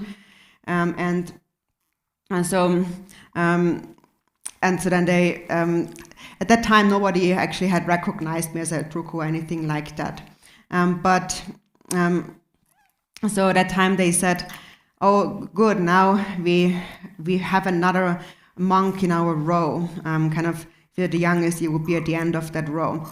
and so then they, at that time nobody actually had recognized me as a Druku or anything like that. So at that time they said, "Oh, good, now we have another monk in our row. Kind of, if you're the youngest, you would be at the end of that row."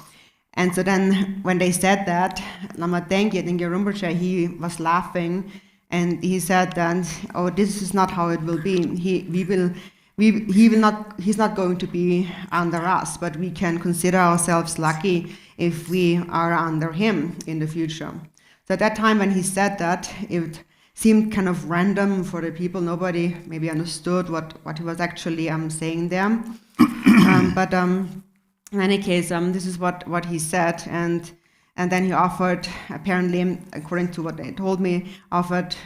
And so then when they said that, Lama Dengye Rinpoche, he was laughing, and he said that, "Oh, this is not how it will be. He's not going to be under us, but we can consider ourselves lucky if we are under him in the future." So at that time when he said that, it seemed kind of random for the people. Nobody maybe understood what he was actually saying there. But in any case, this is what he said. And then he offered, apparently, according to what they told me,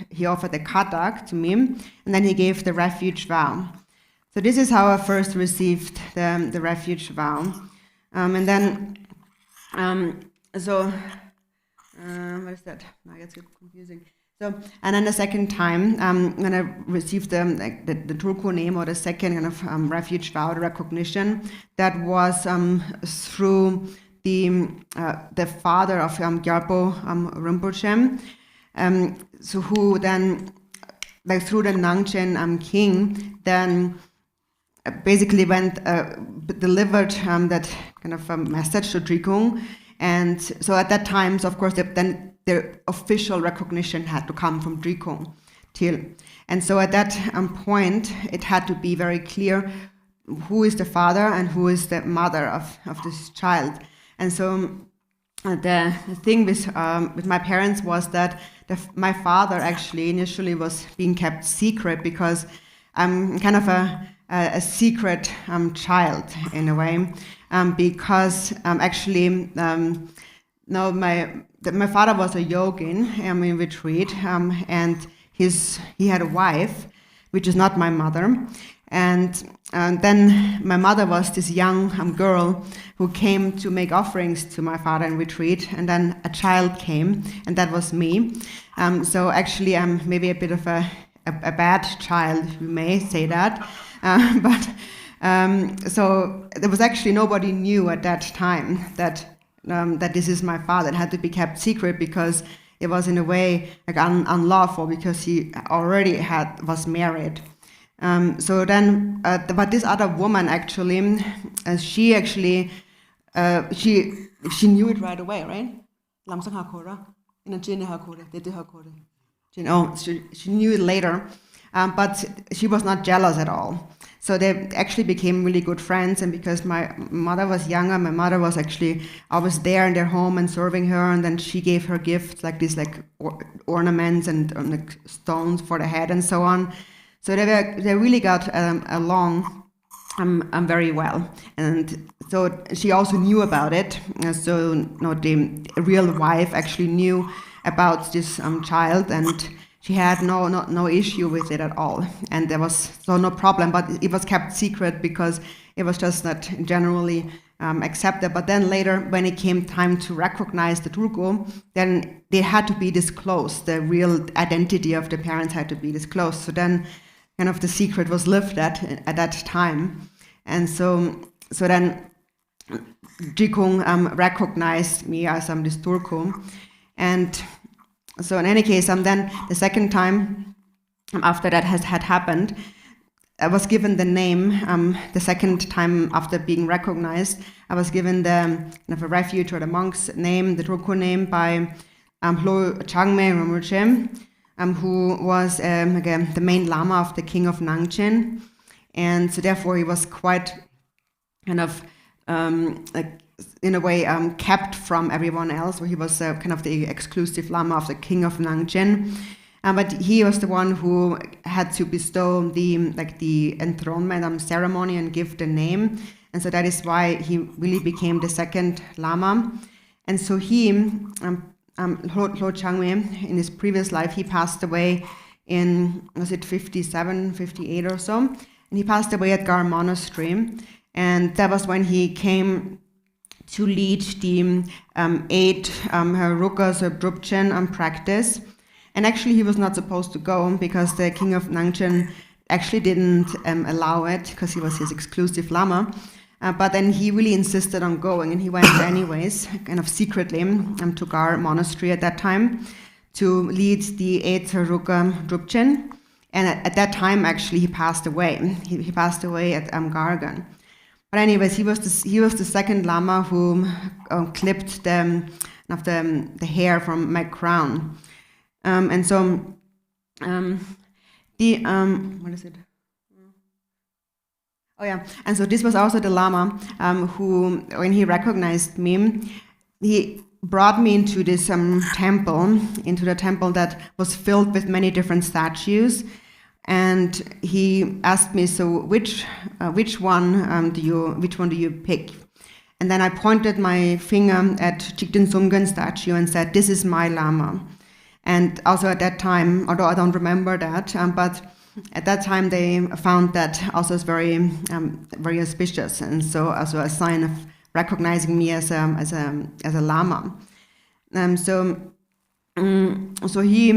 he offered a katak to me, and then he gave the refuge vow. So this is how I first received the refuge vow. And then, what is that? Now it's confusing. So, and then the second time, when I received the Turku name, or the second kind of refuge vow, the recognition, that was through the father of Garchen Rinpoche, so who then, like through the Nangchen king, then basically delivered that kind of message to Drikung. And so at that time, so of course, then the official recognition had to come from Drikung till. And so at that point, it had to be very clear who is the father and who is the mother of this child. And so the thing with my parents was that my father actually initially was being kept secret, because I'm kind of a secret child in a way, because actually no, my father was a yogin in retreat, and he had a wife, which is not my mother. And then my mother was this young girl who came to make offerings to my father in retreat, and then a child came, and that was me. So actually I'm maybe a bit of a bad child, you may say that. But so there was actually nobody knew at that time that this is my father. It had to be kept secret because it was in a way like unlawful, because he already was married. So then, but this other woman actually, she actually, she knew it right away, right? Oh, she knew it later, but she was not jealous at all. So they actually became really good friends, and because my mother was younger, my mother was actually always there in their home and serving her, and then she gave her gifts like these ornaments and like stones for the head and so on. So they really got along very well, and so she also knew about it. So the real wife actually knew about this child, and she had no issue with it at all, and there was no problem. But it was kept secret because it was just not generally accepted. But then later, when it came time to recognize the Turku, then they had to be disclosed. The real identity of the parents had to be disclosed. So then, kind of the secret was lifted at that time, and so then Drikung recognized me as this Turku, and so in any case, then the second time after that had happened, I was given the name. The second time after being recognized, I was given the kind of a refuge or the monk's name, the Turku name, by Changme Rinpoche, who was again the main Lama of the king of Nangchen, and so therefore he was quite kind of like in a way kept from everyone else. Where he was kind of the exclusive Lama of the king of Nangchen, but he was the one who had to bestow the enthronement ceremony and give the name, and so that is why he really became the second Lama. And so he Lo Changme, in his previous life, he passed away in, was it 57, 58 or so, and he passed away at Gar Monastery, and that was when he came to lead the 8 Rukas or Drupchen practice. And actually he was not supposed to go because the king of Nangchen actually didn't allow it, because he was his exclusive Lama. But then he really insisted on going, and he went anyways, kind of secretly, to Gar Monastery at that time to lead the 8th Ruka Drupchen. And at that time, actually, he passed away. He passed away at Gargan. But anyways, he was the second Lama who clipped the hair from my crown. And so what is it? Oh yeah, and so this was also the Lama who, when he recognized me, he brought me into this temple, into the temple that was filled with many different statues, and he asked me, so which one do you pick? And then I pointed my finger at Chikden Sunggen's statue and said, "This is my Lama." And also at that time, although I don't remember that, but at that time they found that also is very very auspicious, and so also a sign of recognizing me as a Lama. So So he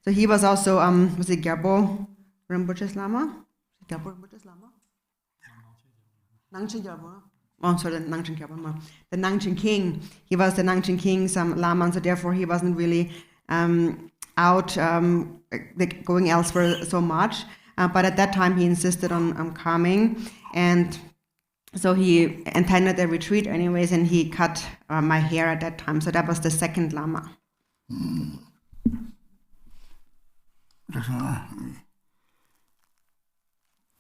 So he was also was it Garchen Rinpoche's Llama? Garchen Rinpoche's Llama? Nangchen Gyalpo. Oh, sorry, the Nangchen Gyalpo. The Nangchen King. He was the Nangchen King's Lama, and so therefore he wasn't really out going elsewhere so much. But at that time he insisted on coming, and so he intended a retreat anyways, and he cut my hair at that time. So that was the second Lama. 그래서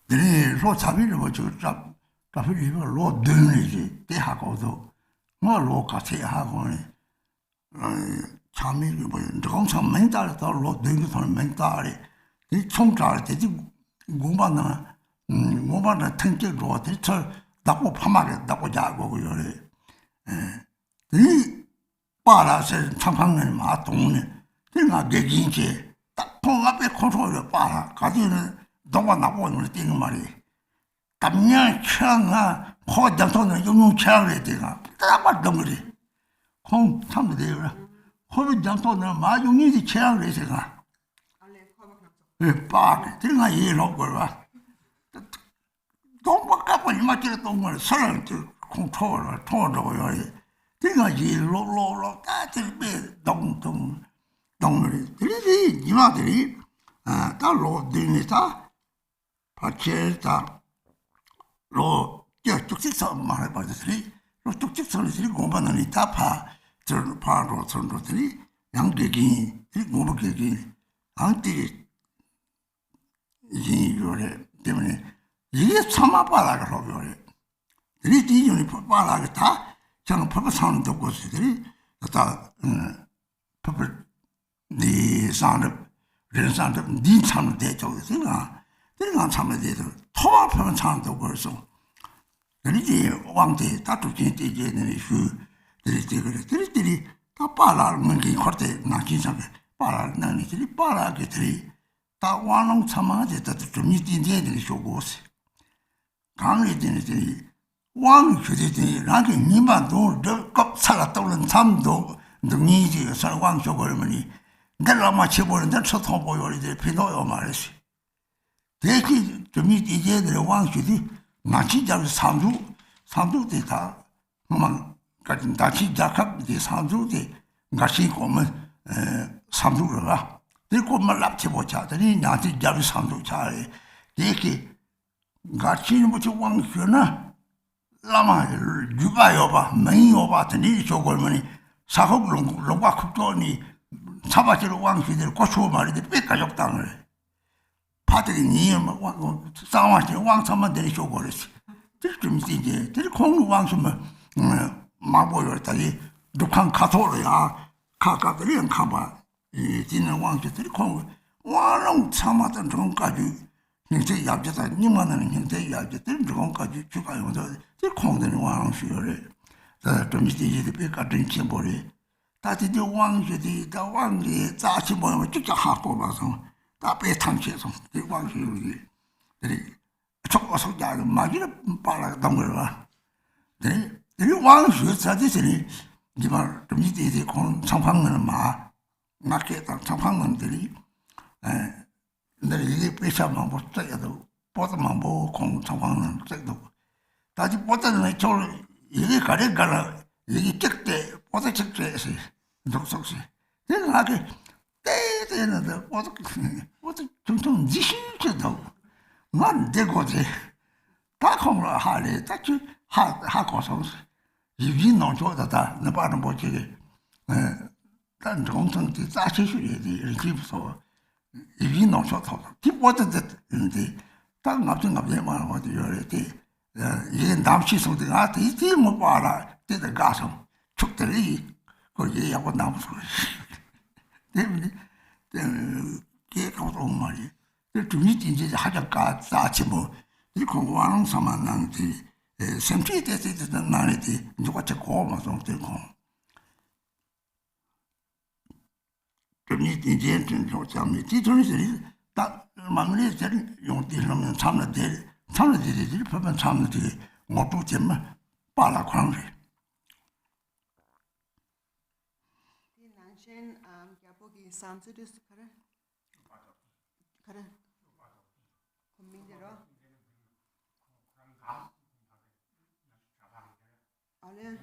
네, 로 잡이를 뭐저 잡이를 로 등이지 대하고도 뭐로 같이 하고는 참이를 뭐 정상 멘탈 더로 등이 더 멘탈이 이 총잘 되지 고만나 고만나 탱지로 대처 나고 파마게 나고 자고 그래 이 빠라서 참방는 마동네 내가 개긴지 통 앞에 컨트롤을 빨아 가지는 동화 나고 있는 띵 말이 담냥 창아 호장토는 용용 창을 되가 딱 덩어리 콩 참도 되라 호장토는 마용이지 창을 해서가 예 빠 들가 이로 걸어 동화 갖고 이마치를 동을 서를 컨트롤을 통으로 들가 이로로로 다들 배 동동 동물이 들이 이마들이 달로 들리다 받쳐다 로 쭉쭉서 말해 봐들이 로 쭉쭉서들이 공부하는 다파 저 파로 선로들이 양계기 공부계기 안들이 이거래 때문에 이게 참아봐라 그러고래 들이 뒤집니 봐라 다 저는 법을 사는 곳들이 다 법을 네 산업 렌산업 네 참을 대적이잖아. 내가 참을 대도 토마표는 참도 벌써. 그러지 왕대 다투기 되게는 그 들이 다 빨아는 게 거대 나기상에 빨아는 게 빨아게 들이 다 왕농 참아제 좀 이진제들이 쇼고스. 강이 되는지 왕 그들이 나게 니만도 겁 살았다는 참도 능이지 설왕 쇼거르머니 내가 맞춰보는데 소통 보여리들 피노요 말했어. 대기 좀 이제들 왕실이 나치자를 삼두 되다. 뭐만 같은 나치자갑 이 삼두대 같이 보면 삼두가 들고만 납치보자더니 나치자를 삼두 잘해. 대기 같이는 뭐저 왕실나 라마 유바요바 맹요바더니 저걸머니 사업 롱과 급도니 사바지로 왕시들 고추 말이들 뺏가족 땅을 파들이 니엄 싸워지 왕삼만 되리 쇼고르시 좀 이제 들 공루 왕삼만 마보였다니 북한 가토로야 가까들이 가봐 이 지는 왕시들이 공 왕long 참았던 정까지 형제 yap자다 니만은 형제 yap자들 정까지 주가요 들 공들이 왕시를 좀 이제 뺏가든 침보리 다들 왕시디 다 왕리 자치 보면 직접 하고 봐서 다 배탕치에서 왕시들이 속자 마기를 빨아 담글라 네 왕시 자들이 이말 좀 이제 공 상황은 맞게 상황들이 근데 이게 배차만 못 써도 보다만 공 상황은 써도 다시 보다는 저 이게 가려가라 이게 적대 보다 적대에서 독속시 내가 하게 때때는데 어떻게 좀 지시켜도 난 되고지 다 공을 하래 딱히 하고서 이게 너무 좋다 나 바로 뭐지 단 정성이 자체주의에 이렇게 무서워 이게 너무 좋다 기뻐졌는데 딱 갑자기 말하고 이래 이게 남치성들아 이게 뭐 봐라 때들 가서 축들이 거기에 하고 남수 때문에 개가도 말이 좀 이제 하자가 싸치 뭐 이 공부하는 사람한테 semplice de naniti 누가 제 고마서 들고 그니 이제 좀 잠이 뒤돌이들이 딱 막내 들 용띠는 참나들이 보면 참나들이 모두 좀 빨아 광리 Garchen Rinpoche Sansu dus kare coming there alle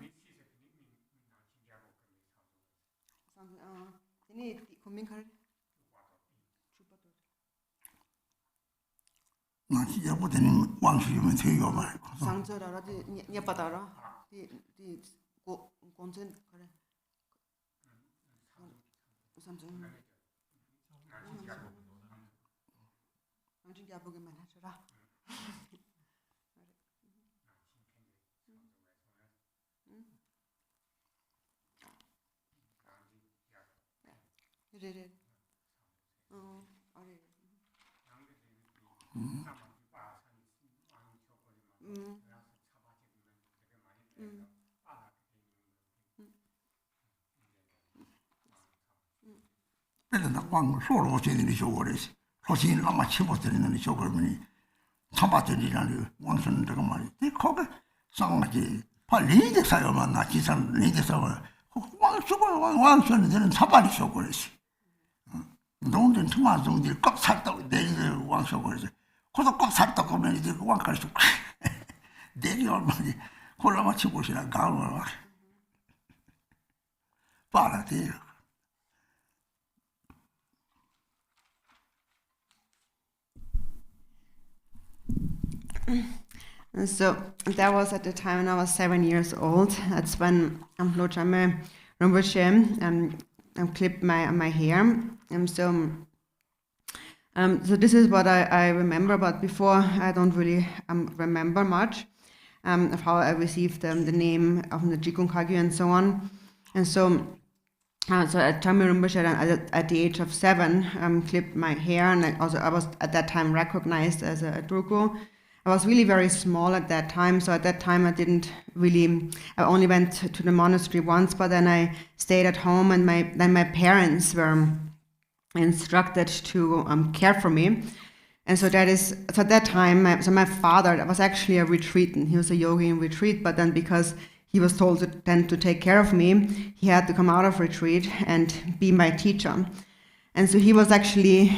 ini coming kare 나 진짜 보더니 왕수님은 되게 많이 상저라 니 받아라 디 공천 그래 삼성 당신 야보기만 하셔라 그래 아래 그래서 왕 소로 오시는 쇼거래서 호신 아마 치고들이는 쇼거면이 참바들이라는 왕선 저거 말이 이 거기 상하지 팔리게 사요만 나 기산 리게 사요 왕선은 되는 참바리 쇼거래서 농된 투마종들 꽉 살다고 내리는 왕 쇼거래서 거기서 꽉 살다고 하면 이제 왕가서 내리 얼마지 콜라마 치고 오시나 가을 봐라 돼요. And so that was at the time when I was 7 years old. That's when Llama Rinpoche clipped my hair. So this is what I remember, but before I don't really remember much of how I received the name of the Jikun Kagyu and so on. And so at Llama Rinpoche at the age of 7 clipped my hair, and I was at that time recognized as a Durgu. I was really very small at that time, so at that time I only went to the monastery once, but then I stayed at home, and then my parents were instructed to care for me. And so at that time, my father was actually a retreatant. He was a yogi in retreat, but then because he was told to take care of me, he had to come out of retreat and be my teacher. And so he was actually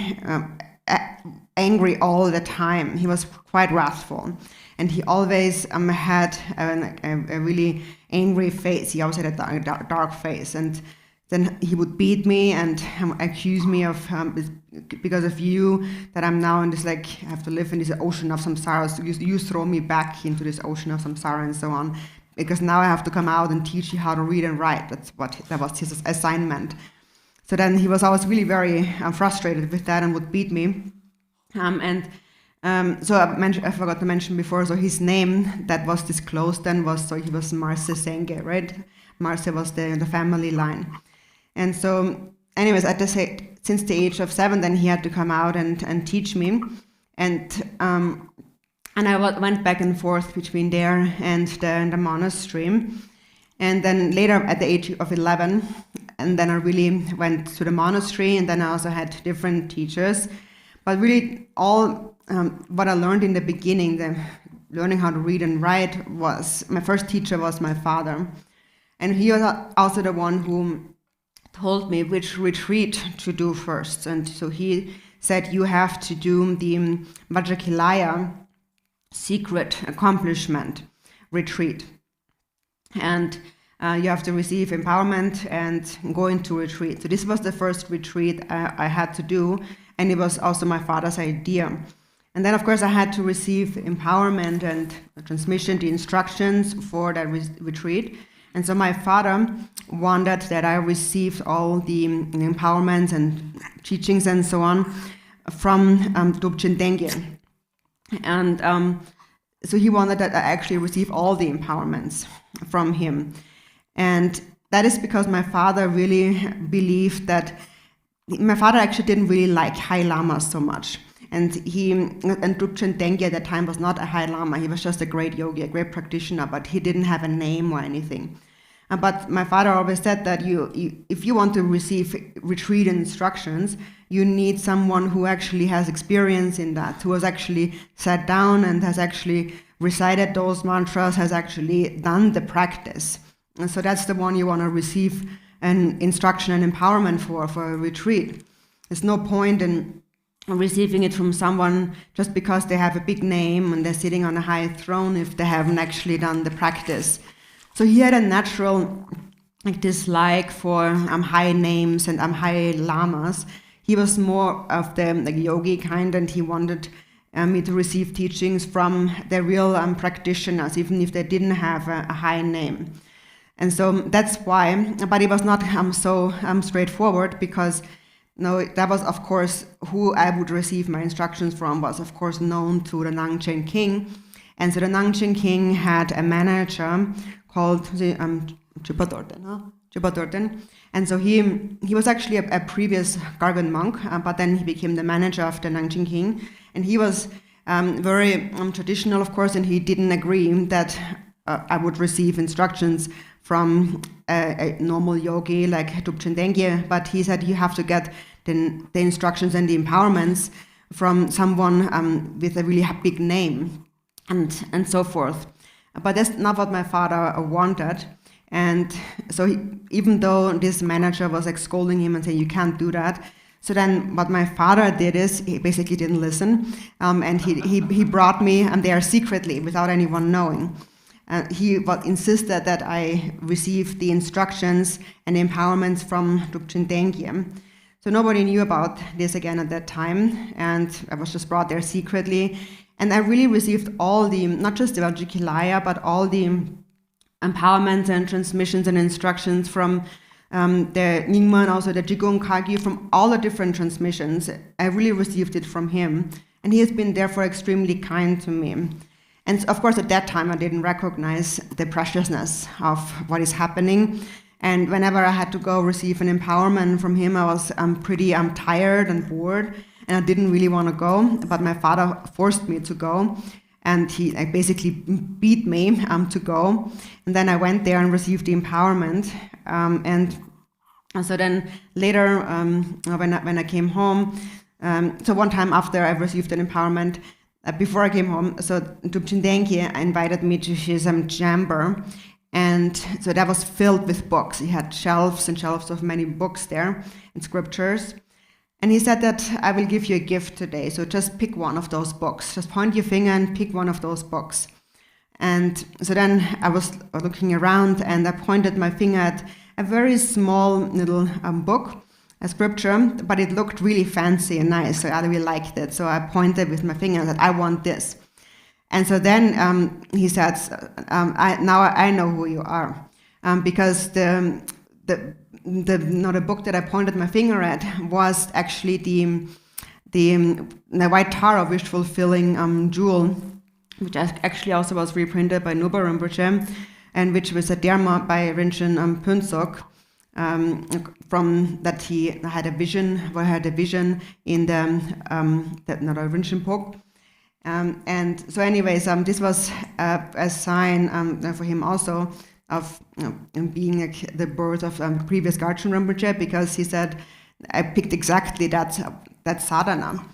angry all the time. He was quite wrathful, and he always had a really angry face. He always had a dark face, and then he would beat me and accuse me of because of you that I'm now in this, like, I have to live in this ocean of samsara. So you throw me back into this ocean of samsara and so on, because now I have to come out and teach you how to read and write. That was his assignment. So then he was always really very frustrated with that and would beat me. So I forgot to mention before, so his name that was disclosed then he was Marse Senge, right? Marse was the family line. And so anyways, since the age of 7, then he had to come out and teach me. And I went back and forth between there and the monastery. And then later at the age of 11, and then I really went to the monastery, and then I also had different teachers. But really, all what I learned in the beginning, learning how to read and write, my first teacher was my father. And he was also the one who told me which retreat to do first. And so he said, you have to do the Vajrakilaya secret accomplishment retreat. And you have to receive empowerment and go into retreat. So this was the first retreat I had to do, and it was also my father's idea. And then, of course, I had to receive empowerment and transmission, the instructions for that retreat. And so my father wanted that I received all the empowerments and teachings and so on from Dobchen Dengye. And so he wanted that I actually receive all the empowerments from him. And that is because my father really believed that my father actually didn't really like high lamas so much. And Drupchen Dengye at that time was not a high lama. He was just a great yogi, a great practitioner, but he didn't have a name or anything. But my father always said that if you want to receive retreat instructions, you need someone who actually has experience in that, who has actually sat down and has actually recited those mantras, has actually done the practice. And so that's the one you want to receive an instruction and empowerment for a retreat. There's no point in receiving it from someone just because they have a big name and they're sitting on a high throne if they haven't actually done the practice. So he had a natural dislike for high names and high lamas. He was more of the yogi kind, and he wanted me to receive teachings from the real practitioners, even if they didn't have a high name. And so that's why, but it was not so straightforward, because that was, of course, who I would receive my instructions from was, of course, known to the Nangchen king. And so the Nangchen king had a manager called Chupadorten. And so he was actually a previous Garchen monk, but then he became the manager of the Nangchen king. And he was very traditional, of course, and he didn't agree that I would receive instructions from a normal yogi like Drupchen Dengye, but he said you have to get the instructions and the empowerments from someone with a really big name and so forth. But that's not what my father wanted. And so even though this manager was scolding him and saying, you can't do that, so then what my father did is he basically didn't listen, and he brought me there secretly without anyone knowing. He insisted that I receive the instructions and empowerments from Drupchen Dengye. So nobody knew about this again at that time, and I was just brought there secretly. And I really received all the, not just the Vajrayana, but all the empowerments and transmissions and instructions from the Nyingma and also the Jigong Kagyu, from all the different transmissions. I really received it from him. And he has been therefore extremely kind to me. And of course, at that time, I didn't recognize the preciousness of what is happening. And whenever I had to go receive an empowerment from him, I was pretty tired and bored, and I didn't really want to go. But my father forced me to go, and he basically beat me to go. And then I went there and received the empowerment. And so then later, when I came home, so one time after I received an empowerment, before I came home, so Drupchen Dengye invited me to his chamber. And so that was filled with books. He had shelves and shelves of many books there and scriptures. And he said that I will give you a gift today. So just pick one of those books. Just point your finger and pick one of those books. And so then I was looking around and I pointed my finger at a very small little book, a scripture, but it looked really fancy and nice. So I really liked it. So I pointed with my finger and said, I want this. And so then he said, now I know who you are, because the book that I pointed my finger at was actually the white Tara wish fulfilling jewel, which actually also was reprinted by Nuba Rinpoche, and which was a Dharma by Rinchen Phuntsok, from that he had a vision in the Rinchen book. And so anyways, this was a sign for him also of being like the birth of previous Garchen Rinpoche, because he said, I picked exactly that sadhana,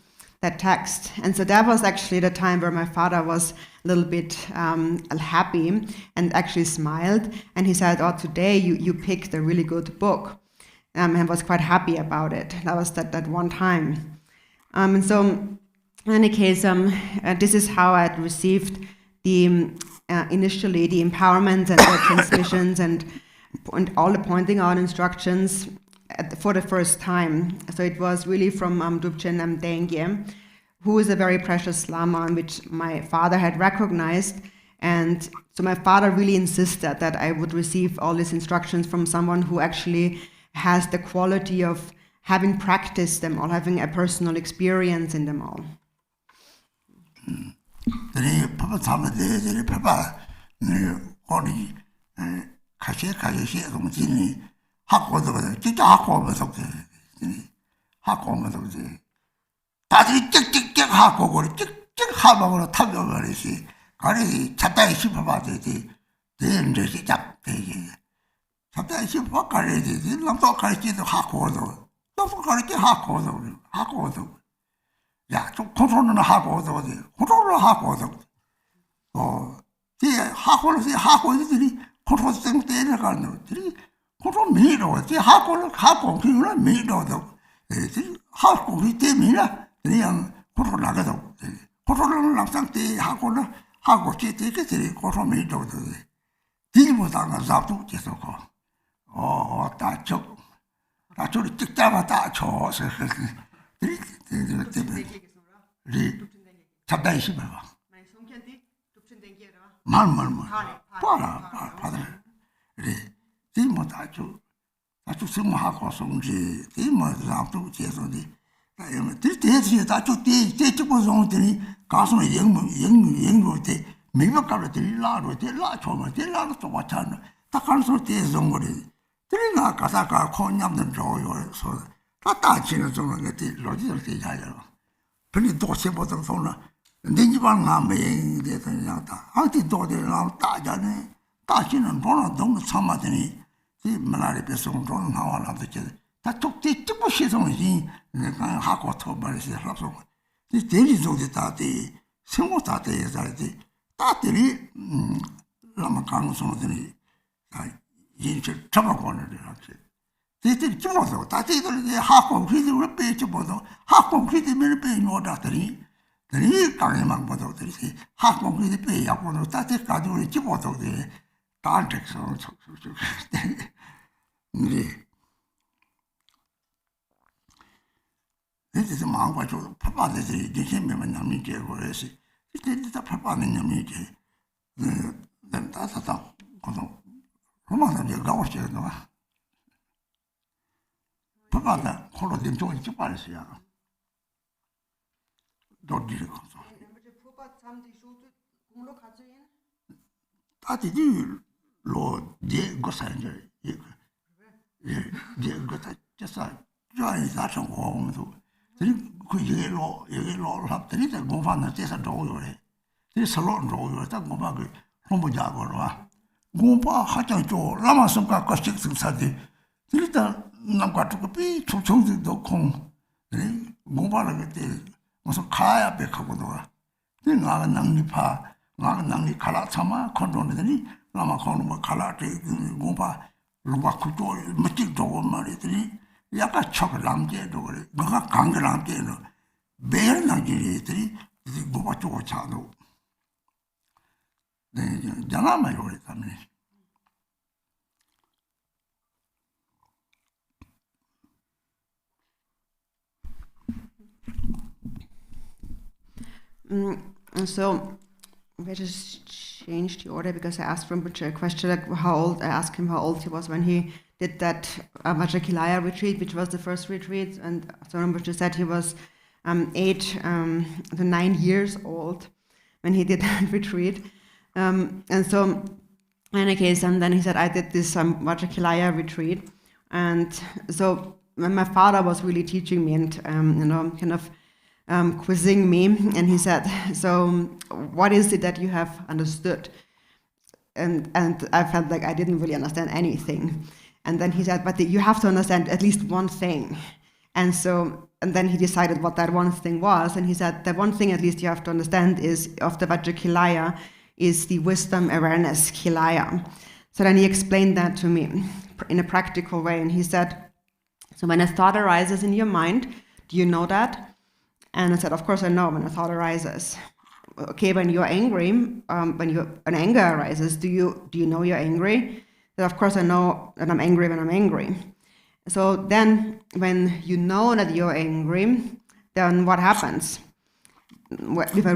that text. And so that was actually the time where my father was a little bit happy and actually smiled. And he said, oh, today you picked a really good book, and was quite happy about it. That was that one time. And so in any case, this is how I had received the initially the empowerment and the transmissions and all the pointing out instructions for the first time. So it was really from Drupchen Dengye, who is a very precious Llama, which my father had recognized. And so my father really insisted that I would receive all these instructions from someone who actually has the quality of having practiced them all, having a personal experience in them all. Papa Tamade, Papa, Ori, Kashi, Gini, Hako, Tita Hako, Hako, Tati, Tick, Hako, Tick, Habo, Tabi, Kari, Tatai, Shipabati, then they sit up. Tatai, Shipakari, Lampo Kari, Hako, Lampo Kari, Hako. 야, 좀 컨트롤을 하고 어디 컨트롤을 하고 어디 이 하고는 하고들이 컨트롤 생 때려 가는 것들이 그런 미로 지 하고 그는 미로도 하고 그 때문에 그냥 그런 나가도 그런 남상 때 하고 제대로 그런 미로도 뒤보다가 잡도 계속 다저 찍다가 다 쳐서 잡다이 싶어요. 말 받아. 그래. 뒤뭐 다주 생활하고 성지 뒤뭐 잡도 계속이 뒤에서 다주 뒤집어 정들이 가슴에 영무 때 매번 들라로 들라 처음에 들라로 또 왔잖아. 딱 가서 뒤에서 거리. 들이나 가사가 콘냠는 저요서 다 다치는 정도는 게 로지를 되잖아요. 근데 또 세보던 손은 내 집안 남에 되더니 다 아직 도들 남 따자네. 따지는 보는 너무 참아더니 이 말에 배송 돈 나와라도 다 쪽지 찍고 시송이 내가 하고 터버리시 합소. 이 대리조지 다들 생活大的在大地里那么刚说的你引起这么高的这样子这这么多大地里哈工区的我背这么多哈工区的没人背我的你刚一忙不到的哈工区的背要不能大地干就这么多的大这个你这忙过就怕怕的这这些没问他们结果的是这他怕怕的他们这人他可能我马上就搞些的嘛怕怕的后来就做一半的事啊都这个他自己罗这个啥子一个这个他就是这一下生活我们都그 얘기로 합들이 공부하는 데서 도요래. 이 서로 도요. 딱 공부 그 공부자고 와. 공부 하장 줘. 라마 som가 거식 승사디. 일단 남과 두고비 초청도 공. 공부하는 때 무슨 가야 백하고 놀아. 나가 낭리파 나가 낭리 칼라 참아 컨트롤들이 라마 컨트롤 칼라테 공부 로바 쿠토 멋지 도고 말이더니 약간 척을 남게도 그래. 뭐가 강을 남게는 매일 남기들이 뭐가 쪼고 차도. 네, 장아만 요래 때문에. So we just changed the order because I asked Rinpoche a question like how old. I asked him how old he was when he did that Vajrakilaya retreat, which was the first retreat, and so Rinpoche said he was 8 to 9 years old when he did that retreat. And so, in any case, and then he said, I did this Vajrakilaya retreat, and so when my father was really teaching me and kind of quizzing me, and he said, so what is it that you have understood? And I felt like I didn't really understand anything. And then he said, but you have to understand at least one thing. And then he decided what that one thing was. And he said, the one thing at least you have to understand is of the Vajrakilaya is the wisdom awareness Kilaya. So then he explained that to me in a practical way. And he said, so when a thought arises in your mind, do you know that? And I said, of course I know when a thought arises. Okay, when you're angry, when an anger arises, do you know you're angry? That of course I know that I'm angry when I'm angry. So then when you know that you're angry, then what happens? If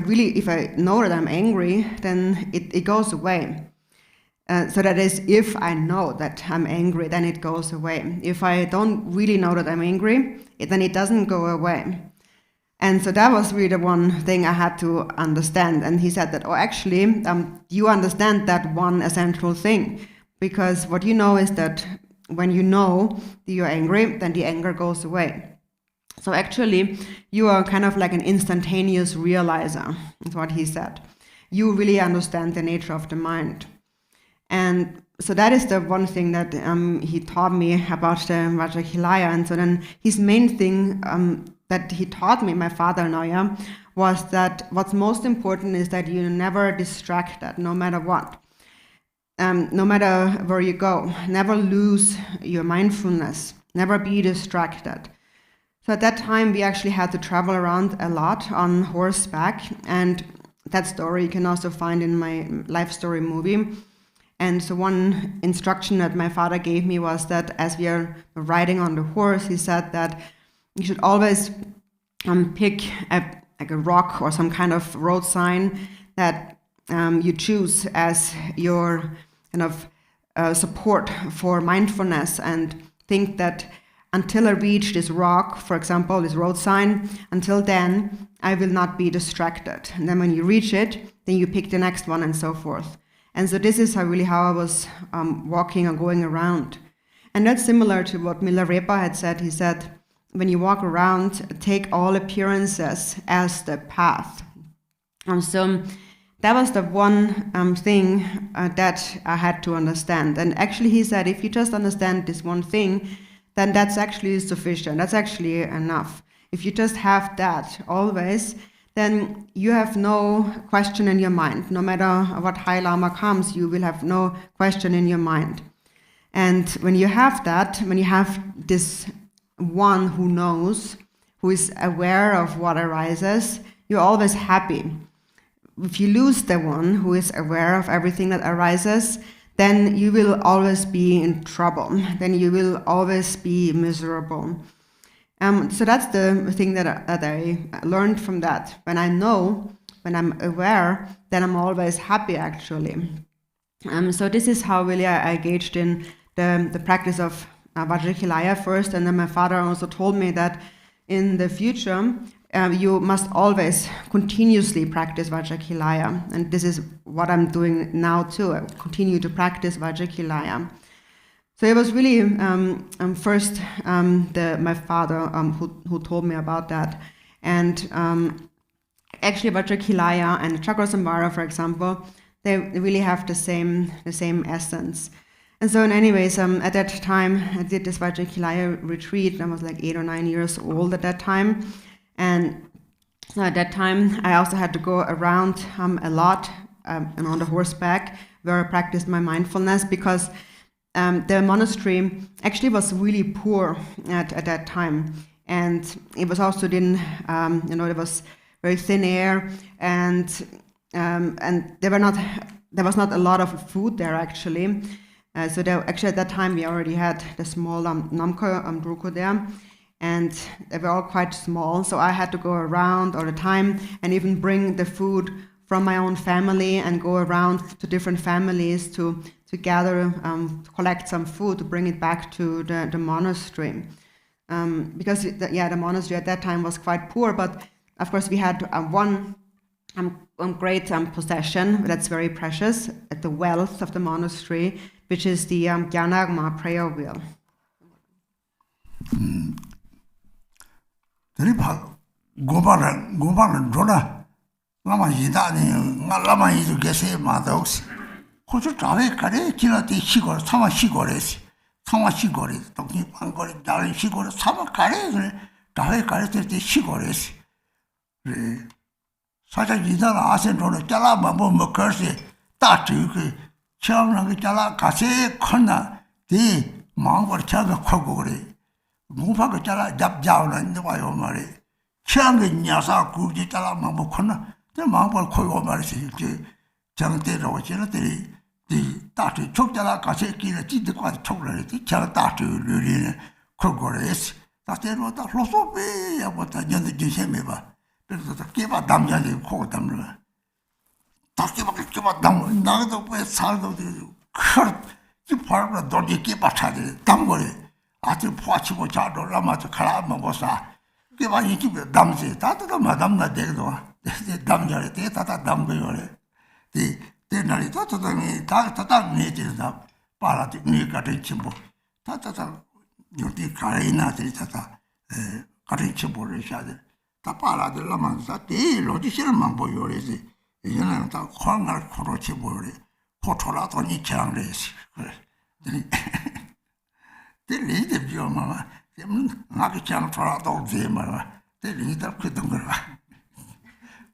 I know that I'm angry, then it goes away. So that is, if I know that I'm angry, then it goes away. If I don't really know that I'm angry, then it doesn't go away. And so that was really the one thing I had to understand. And he said that, actually, you understand that one essential thing. Because what you know is that when you know that you're angry, then the anger goes away. So actually, you are kind of like an instantaneous realizer, is what he said. You really understand the nature of the mind. And so that is the one thing that he taught me about the Vajrakilaya. And so then his main thing that he taught me, my father Noya, was that what's most important is that you never distract that, no matter what. no matter where you go, never lose your mindfulness, never be distracted. So at that time, we actually had to travel around a lot on horseback, and that story you can also find in my life story movie. And so one instruction that my father gave me was that as we are riding on the horse, he said that you should always pick a rock or some kind of road sign that you choose as your kind of support for mindfulness, and think that until I reach this rock, for example, this road sign, until then, I will not be distracted. And then when you reach it, then you pick the next one and so forth. And so this is how I was walking or going around. And that's similar to what Milarepa had said. He said, when you walk around, take all appearances as the path. And so that was the one thing that I had to understand. And actually he said, if you just understand this one thing, then that's actually sufficient. That's actually enough. If you just have that always, then you have no question in your mind. No matter what High Lama comes, you will have no question in your mind. And when you have that, when you have this one who knows, who is aware of what arises, you're always happy. If you lose the one who is aware of everything that arises, then you will always be in trouble. Then you will always be miserable. So that's the thing that I learned from that. When I know, when I'm aware, then I'm always happy, actually. So this is how really I engaged in the practice of Vajrayana first, and then my father also told me that in the future, you must always continuously practice Vajrayana, and this is what I'm doing now too. I continue to practice Vajrayana. So it was really first my father who told me about that, and actually Vajrayana and Chakrasamvara, for example, they really have the same essence. And so, anyways, at that time I did this Vajrayana retreat. I was like 8 or 9 years old at that time. And so at that time, I also had to go around a lot and on the horseback where I practiced my mindfulness, because the monastery actually was really poor at that time. And it was also there was very thin air, and there was not a lot of food there actually. So actually at that time we already had the small Namkha Druko there. And they were all quite small, so I had to go around all the time and even bring the food from my own family and go around to different families to gather, to collect some food, to bring it back to the monastery. Because the monastery at that time was quite poor, but of course we had one great possession that's very precious, the wealth of the monastery, which is the Gyanagma prayer wheel. 고발은 줘라. 라마 이다니 라마 이도 계세 마도스. 고주 자회 가래 지나티 시골 사마 시골에서 사마 시골에 동네 방거리 다른 시골에 사마 가래 그래 자회 가래 때 시골에서. 그래. 사자 이다나 아센도는 잘라만 뭐 거시 다지그 처음에 잘라 가세 큰나 디 망고 차가 커고 그래. 무파가 잘라 잡자오는 거요 말이 처음에 냐사 구지 잘라만 뭐 큰나 저 망고 커고 말이지 이제 장대로 지나들이 이 다트 촉자라 가세 끼를 찌득과 촉을 했지 저 다트를 커고래스 다테로 다 로소베 야보다 년도 주세메 봐 그래서 깨봐 남자들 코 담을 깨봐 담 나도 왜 살도 그 바로 도지 깨봐 차들 담거래 아주 포치고 자도 라마도 가라만 보사 깨봐 이 집에 담지 다도 마담나 되도 담자래 대다다 담거래 이 대날이 다다니 다다다 내지다 빨아지 니가 되지 뭐 다다다 요디 가이나들이 다다 가르치 치보를 샤들 다 빨아들라만 사대 로지실만 보여래지 이제는 다 광을 코로치 보여래 포토라더니 장래시 그래 들리데 비오마마 나게 장 토라도 제마마 들리다 그던 거라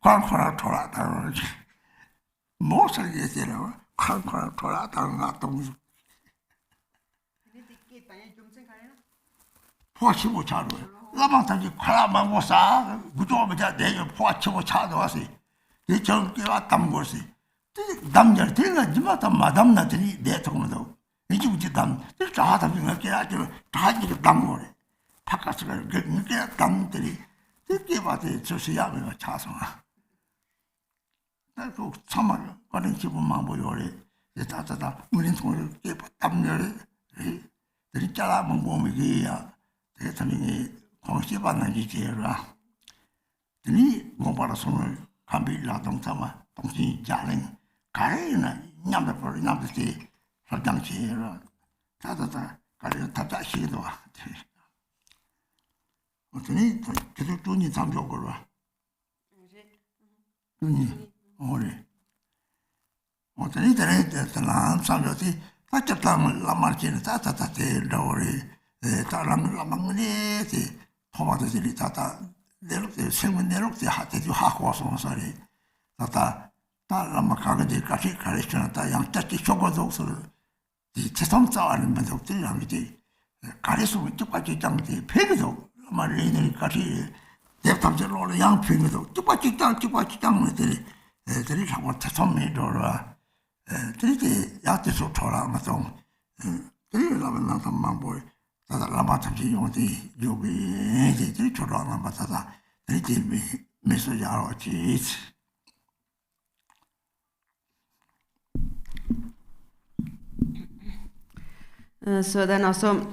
광코라 토라다 뭐살게 되라 칼칼 돌아다는 아동 포치고 차로 라방타지 칼라만 고사 구조하면 내가 포치고 차도 왔어요. 이 정기와 담 것이 남자 들가 지마다 마담나들이 내 통도 이제 우리 담 자다 보면 깨가지고 다 이렇게 담 거래. 바깥에서 그게 담들이 이렇게 봐도 저시야면 차송아. 나그 참말 그런 기분만 보여래. 자자다 우리 통을 깨봐 담녀래. 들이 잘라면 몸이야. 대통령이 공시 받는 지제라. 들이 몸바라 손을 감비라 동사마 동시 자는 가래나 냠다버 냠듯이 설정치라. 자자다 가래 다자 시도 와. 어떠니 계속 돈이 잠겨걸어. 돈이 오래. 어떠니 대란 삼려지 다쳤다면 라마르치는 따따따대 러리 따라면 라망네지 토마토들이 따따 내lok대 생문 내lok대 하대주 하고 와서 소리 따따 따라마 가게들 같이 가르치는다 양짜치 쇼고독스를 이 최선싸는 면도들이랑 이제 가르치고 똑같이 장대 배도 말이들 같이 대답적으로 양평에도 똑같이 장들이 애들이 자꾸 태선미로라 들이 야트서 돌아가서 들이라면 나만 보이 다다 라마타지 용디 요비 들이 돌아가면 다다 들이 메시지하러 지 So then also,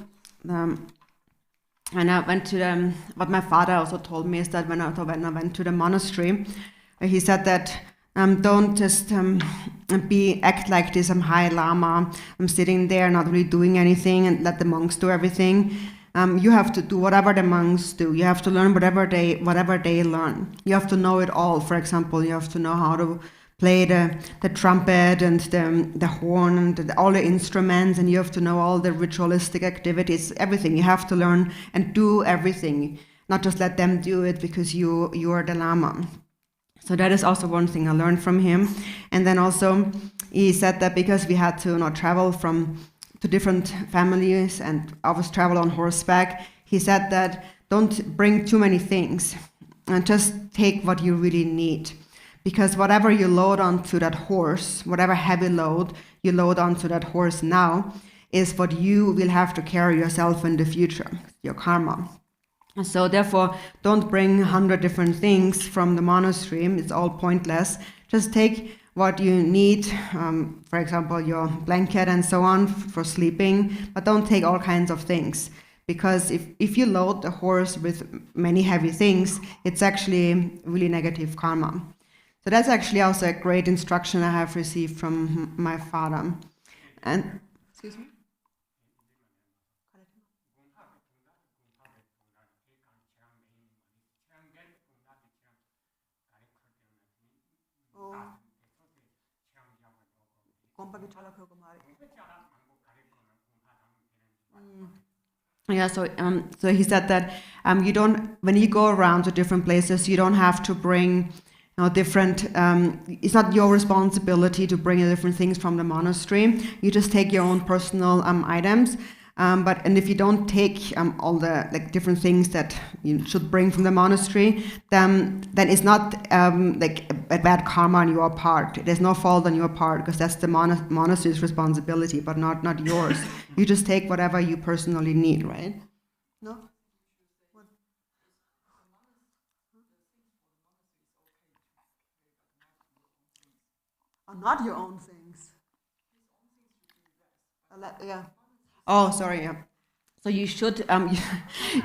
when I went to what my father also told me is that when I went to the monastery, he said that don't just act like this high lama. I'm sitting there not really doing anything and let the monks do everything. You have to do whatever the monks do. You have to learn whatever they learn. You have to know it all. For example, you have to know how to play the trumpet and the horn and all the instruments, and you have to know all the ritualistic activities, everything. You have to learn and do everything, not just let them do it because you are the lama. So that is also one thing I learned from him. And then also he said that because we had to travel to different families and always travel on horseback, he said that don't bring too many things and just take what you really need. Because whatever you load onto that horse, whatever heavy load you load onto that horse now, is what you will have to carry yourself in the future, your karma. So therefore, don't bring 100 different things from the monastery. It's all pointless. Just take what you need, for example, your blanket and so on for sleeping, but don't take all kinds of things. Because if you load the horse with many heavy things, it's actually really negative karma. So that's actually also a great instruction I have received from my father. And excuse me? Yeah, so he said that you don't, when you go around to different places, you don't have to bring different, it's not your responsibility to bring different things from the monastery. You just take your own personal items. And if you don't take all the different things that you should bring from the monastery, then it's not a bad karma on your part. There's no fault on your part because that's the monastery's responsibility, but not yours. You just take whatever you personally need, right? No. What? Oh, not your own things. Yeah. Oh, sorry. Yeah. So you should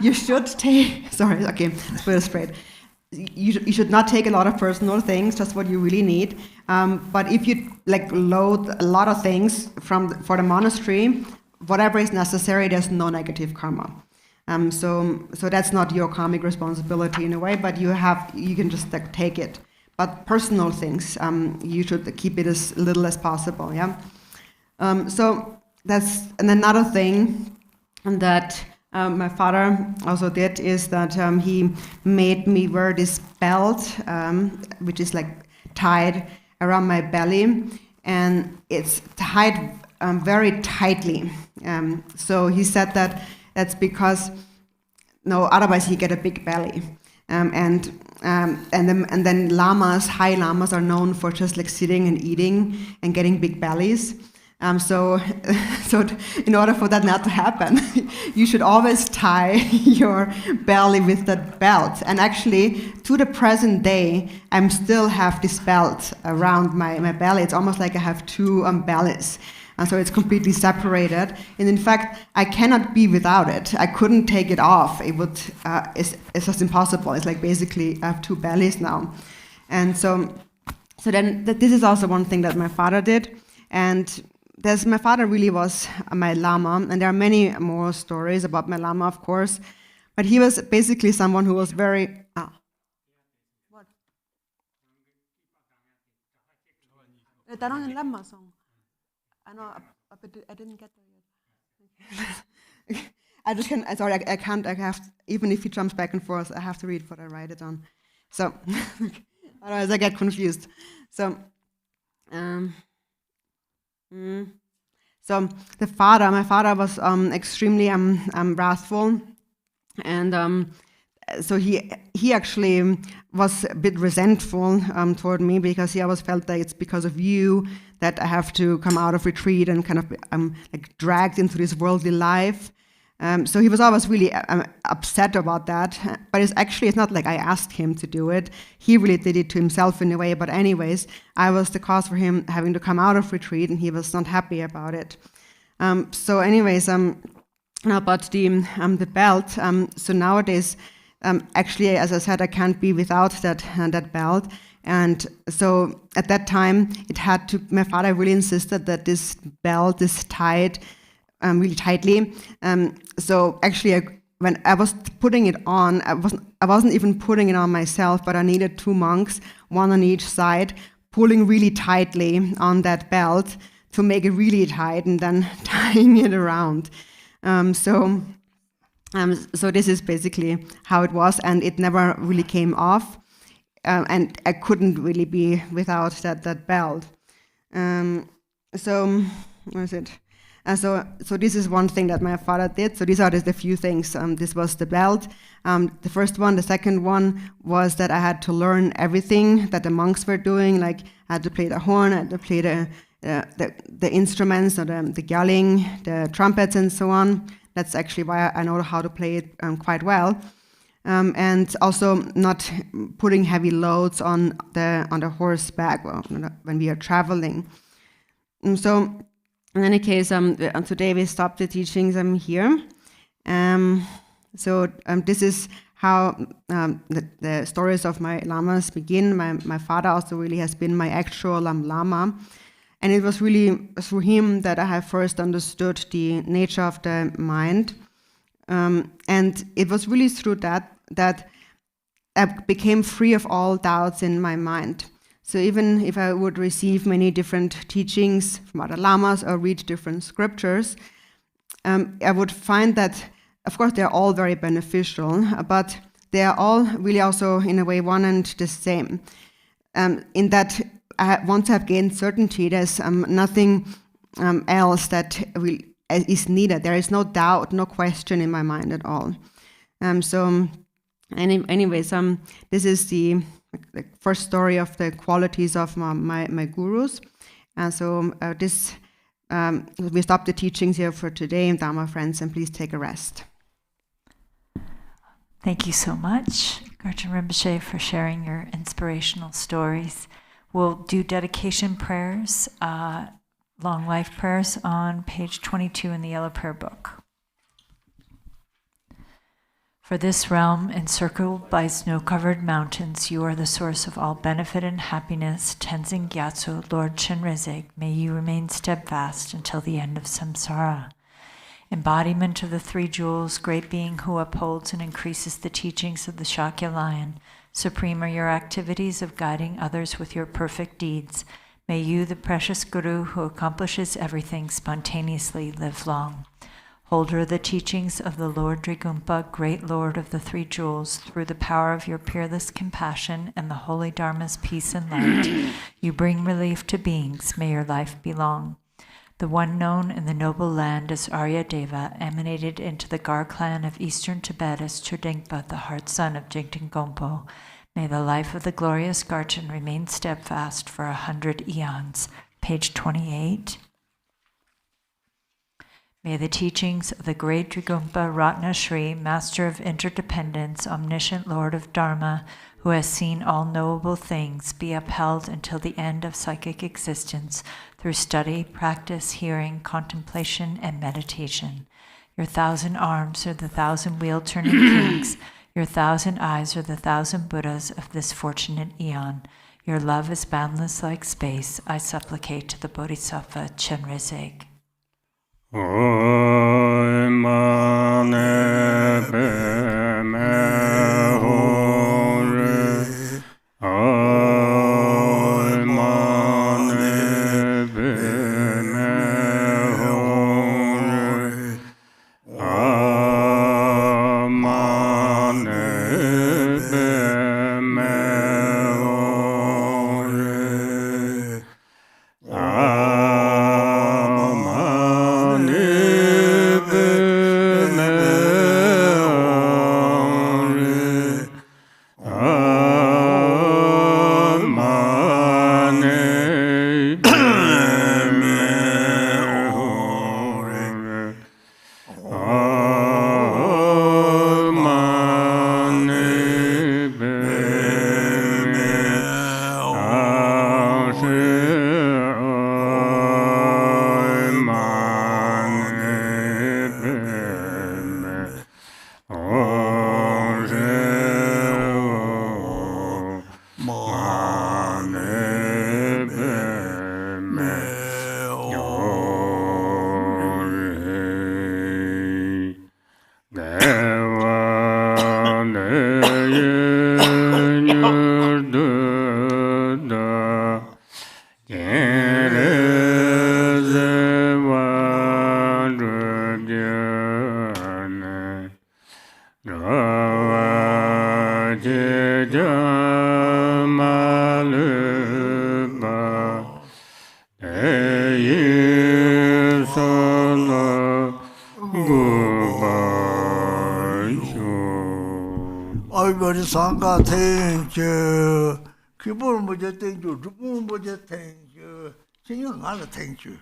you should take. Sorry. Okay. Let's put it straight. You should not take a lot of personal things, just what you really need. But if you load a lot of things for the monastery, whatever is necessary, there's no negative karma. So that's not your karmic responsibility in a way, but you can just take it. But personal things, you should keep it as little as possible. Yeah. So that's and another thing that my father also did is that he made me wear this belt, which is tied around my belly, and it's tied very tightly. So he said that that's because otherwise he get a big belly. And then high llamas are known for just like sitting and eating and getting big bellies. So in order for that not to happen, you should always tie your belly with that belt. And actually, to the present day, I still have this belt around my belly. It's almost like I have two bellies. And so it's completely separated. And in fact, I cannot be without it. I couldn't take it off. It's just impossible. It's like basically I have two bellies now. And so then this is also one thing that my father did. And my father really was my Llama, and there are many more stories about my Llama, of course. But he was basically someone who was very... What? Tarong Llama song. I know, but I didn't get there yet. I can't, even if he jumps back and forth, I have to read what I write it on. So, otherwise I get confused. So my father was extremely wrathful, and so he actually was a bit resentful toward me, because he always felt that it's because of you that I have to come out of retreat and kind of like dragged into this worldly life. So he was always really upset about that. But it's not like I asked him to do it. He really did it to himself in a way. But anyways, I was the cause for him having to come out of retreat, and he was not happy about it. So anyways, now about the belt. So nowadays, actually, as I said, I can't be without that belt. And so at that time, my father really insisted that this belt is tied really tightly. So actually, when I was putting it on, I wasn't even putting it on myself, but I needed two monks, one on each side, pulling really tightly on that belt to make it really tight, and then tying it around. So this is basically how it was, and it never really came off. And I couldn't really be without that belt. So what is it? So this is one thing that my father did. So these are the few things. This was the belt. The first one. The second one was that I had to learn everything that the monks were doing. Like I had to play the horn, I had to play the instruments, or the yelling, the trumpets, and so on. That's actually why I know how to play it quite well. And also not putting heavy loads on the horseback when we are traveling. So in any case, today we stopped the teachings here. This is how the stories of my lamas begin. My father also really has been my actual lama. And it was really through him that I have first understood the nature of the mind. And it was really through that I became free of all doubts in my mind. So even if I would receive many different teachings from other lamas or read different scriptures, I would find that, of course, they're all very beneficial, but they are all really also, in a way, one and the same. In that, once I've gained certainty, there's nothing else that is needed. There is no doubt, no question in my mind at all. Anyways, this is the first story of the qualities of my gurus. And so we stop the teachings here for today, Dharma friends, and please take a rest. Thank you so much, Garchen Rinpoche, for sharing your inspirational stories. We'll do dedication prayers, long life prayers on page 22 in the Yellow Prayer Book. For this realm, encircled by snow-covered mountains, you are the source of all benefit and happiness. Tenzin Gyatso, Lord Chenrezig, may you remain steadfast until the end of samsara. Embodiment of the three jewels, great being who upholds and increases the teachings of the Shakya lion, supreme are your activities of guiding others with your perfect deeds. May you, the precious Guru who accomplishes everything, spontaneously live long. Holder of the teachings of the Lord Drigumpa, great Lord of the Three Jewels, through the power of your peerless compassion and the holy Dharma's peace and light, you bring relief to beings. May your life be long. The one known in the noble land as Arya Deva emanated into the Gar clan of eastern Tibet as Chudingpa, the heart son of Jigten Gompo. May the life of the glorious Garchen remain steadfast for 100 eons. Page 28. May the teachings of the great Drigumpa Ratna Shri, Master of Interdependence, Omniscient Lord of Dharma, who has seen all knowable things, be upheld until the end of psychic existence through study, practice, hearing, contemplation, and meditation. Your 1,000 arms are the 1,000 wheel-turning kings. Your 1,000 eyes are the 1,000 Buddhas of this fortunate eon. Your love is boundless like space. I supplicate to the Bodhisattva Chenrezig. Oi mane pe me hore, oi mane pe me hore, amane pe me Everybody sangha thank you. Kibur moja thank you. Rupu moja thank you. Chinga ngala thank you.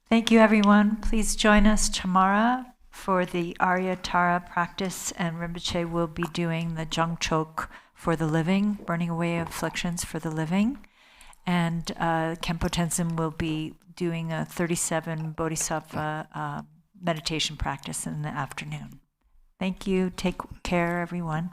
Thank you, everyone. Please join us tomorrow for the Arya Tara practice, and Rinpoche will be doing the Jangchok for the living, burning away afflictions for the living. And Khenpo Tenzin will be doing a 37 Bodhisattva meditation practice in the afternoon. Thank you. Take care, everyone.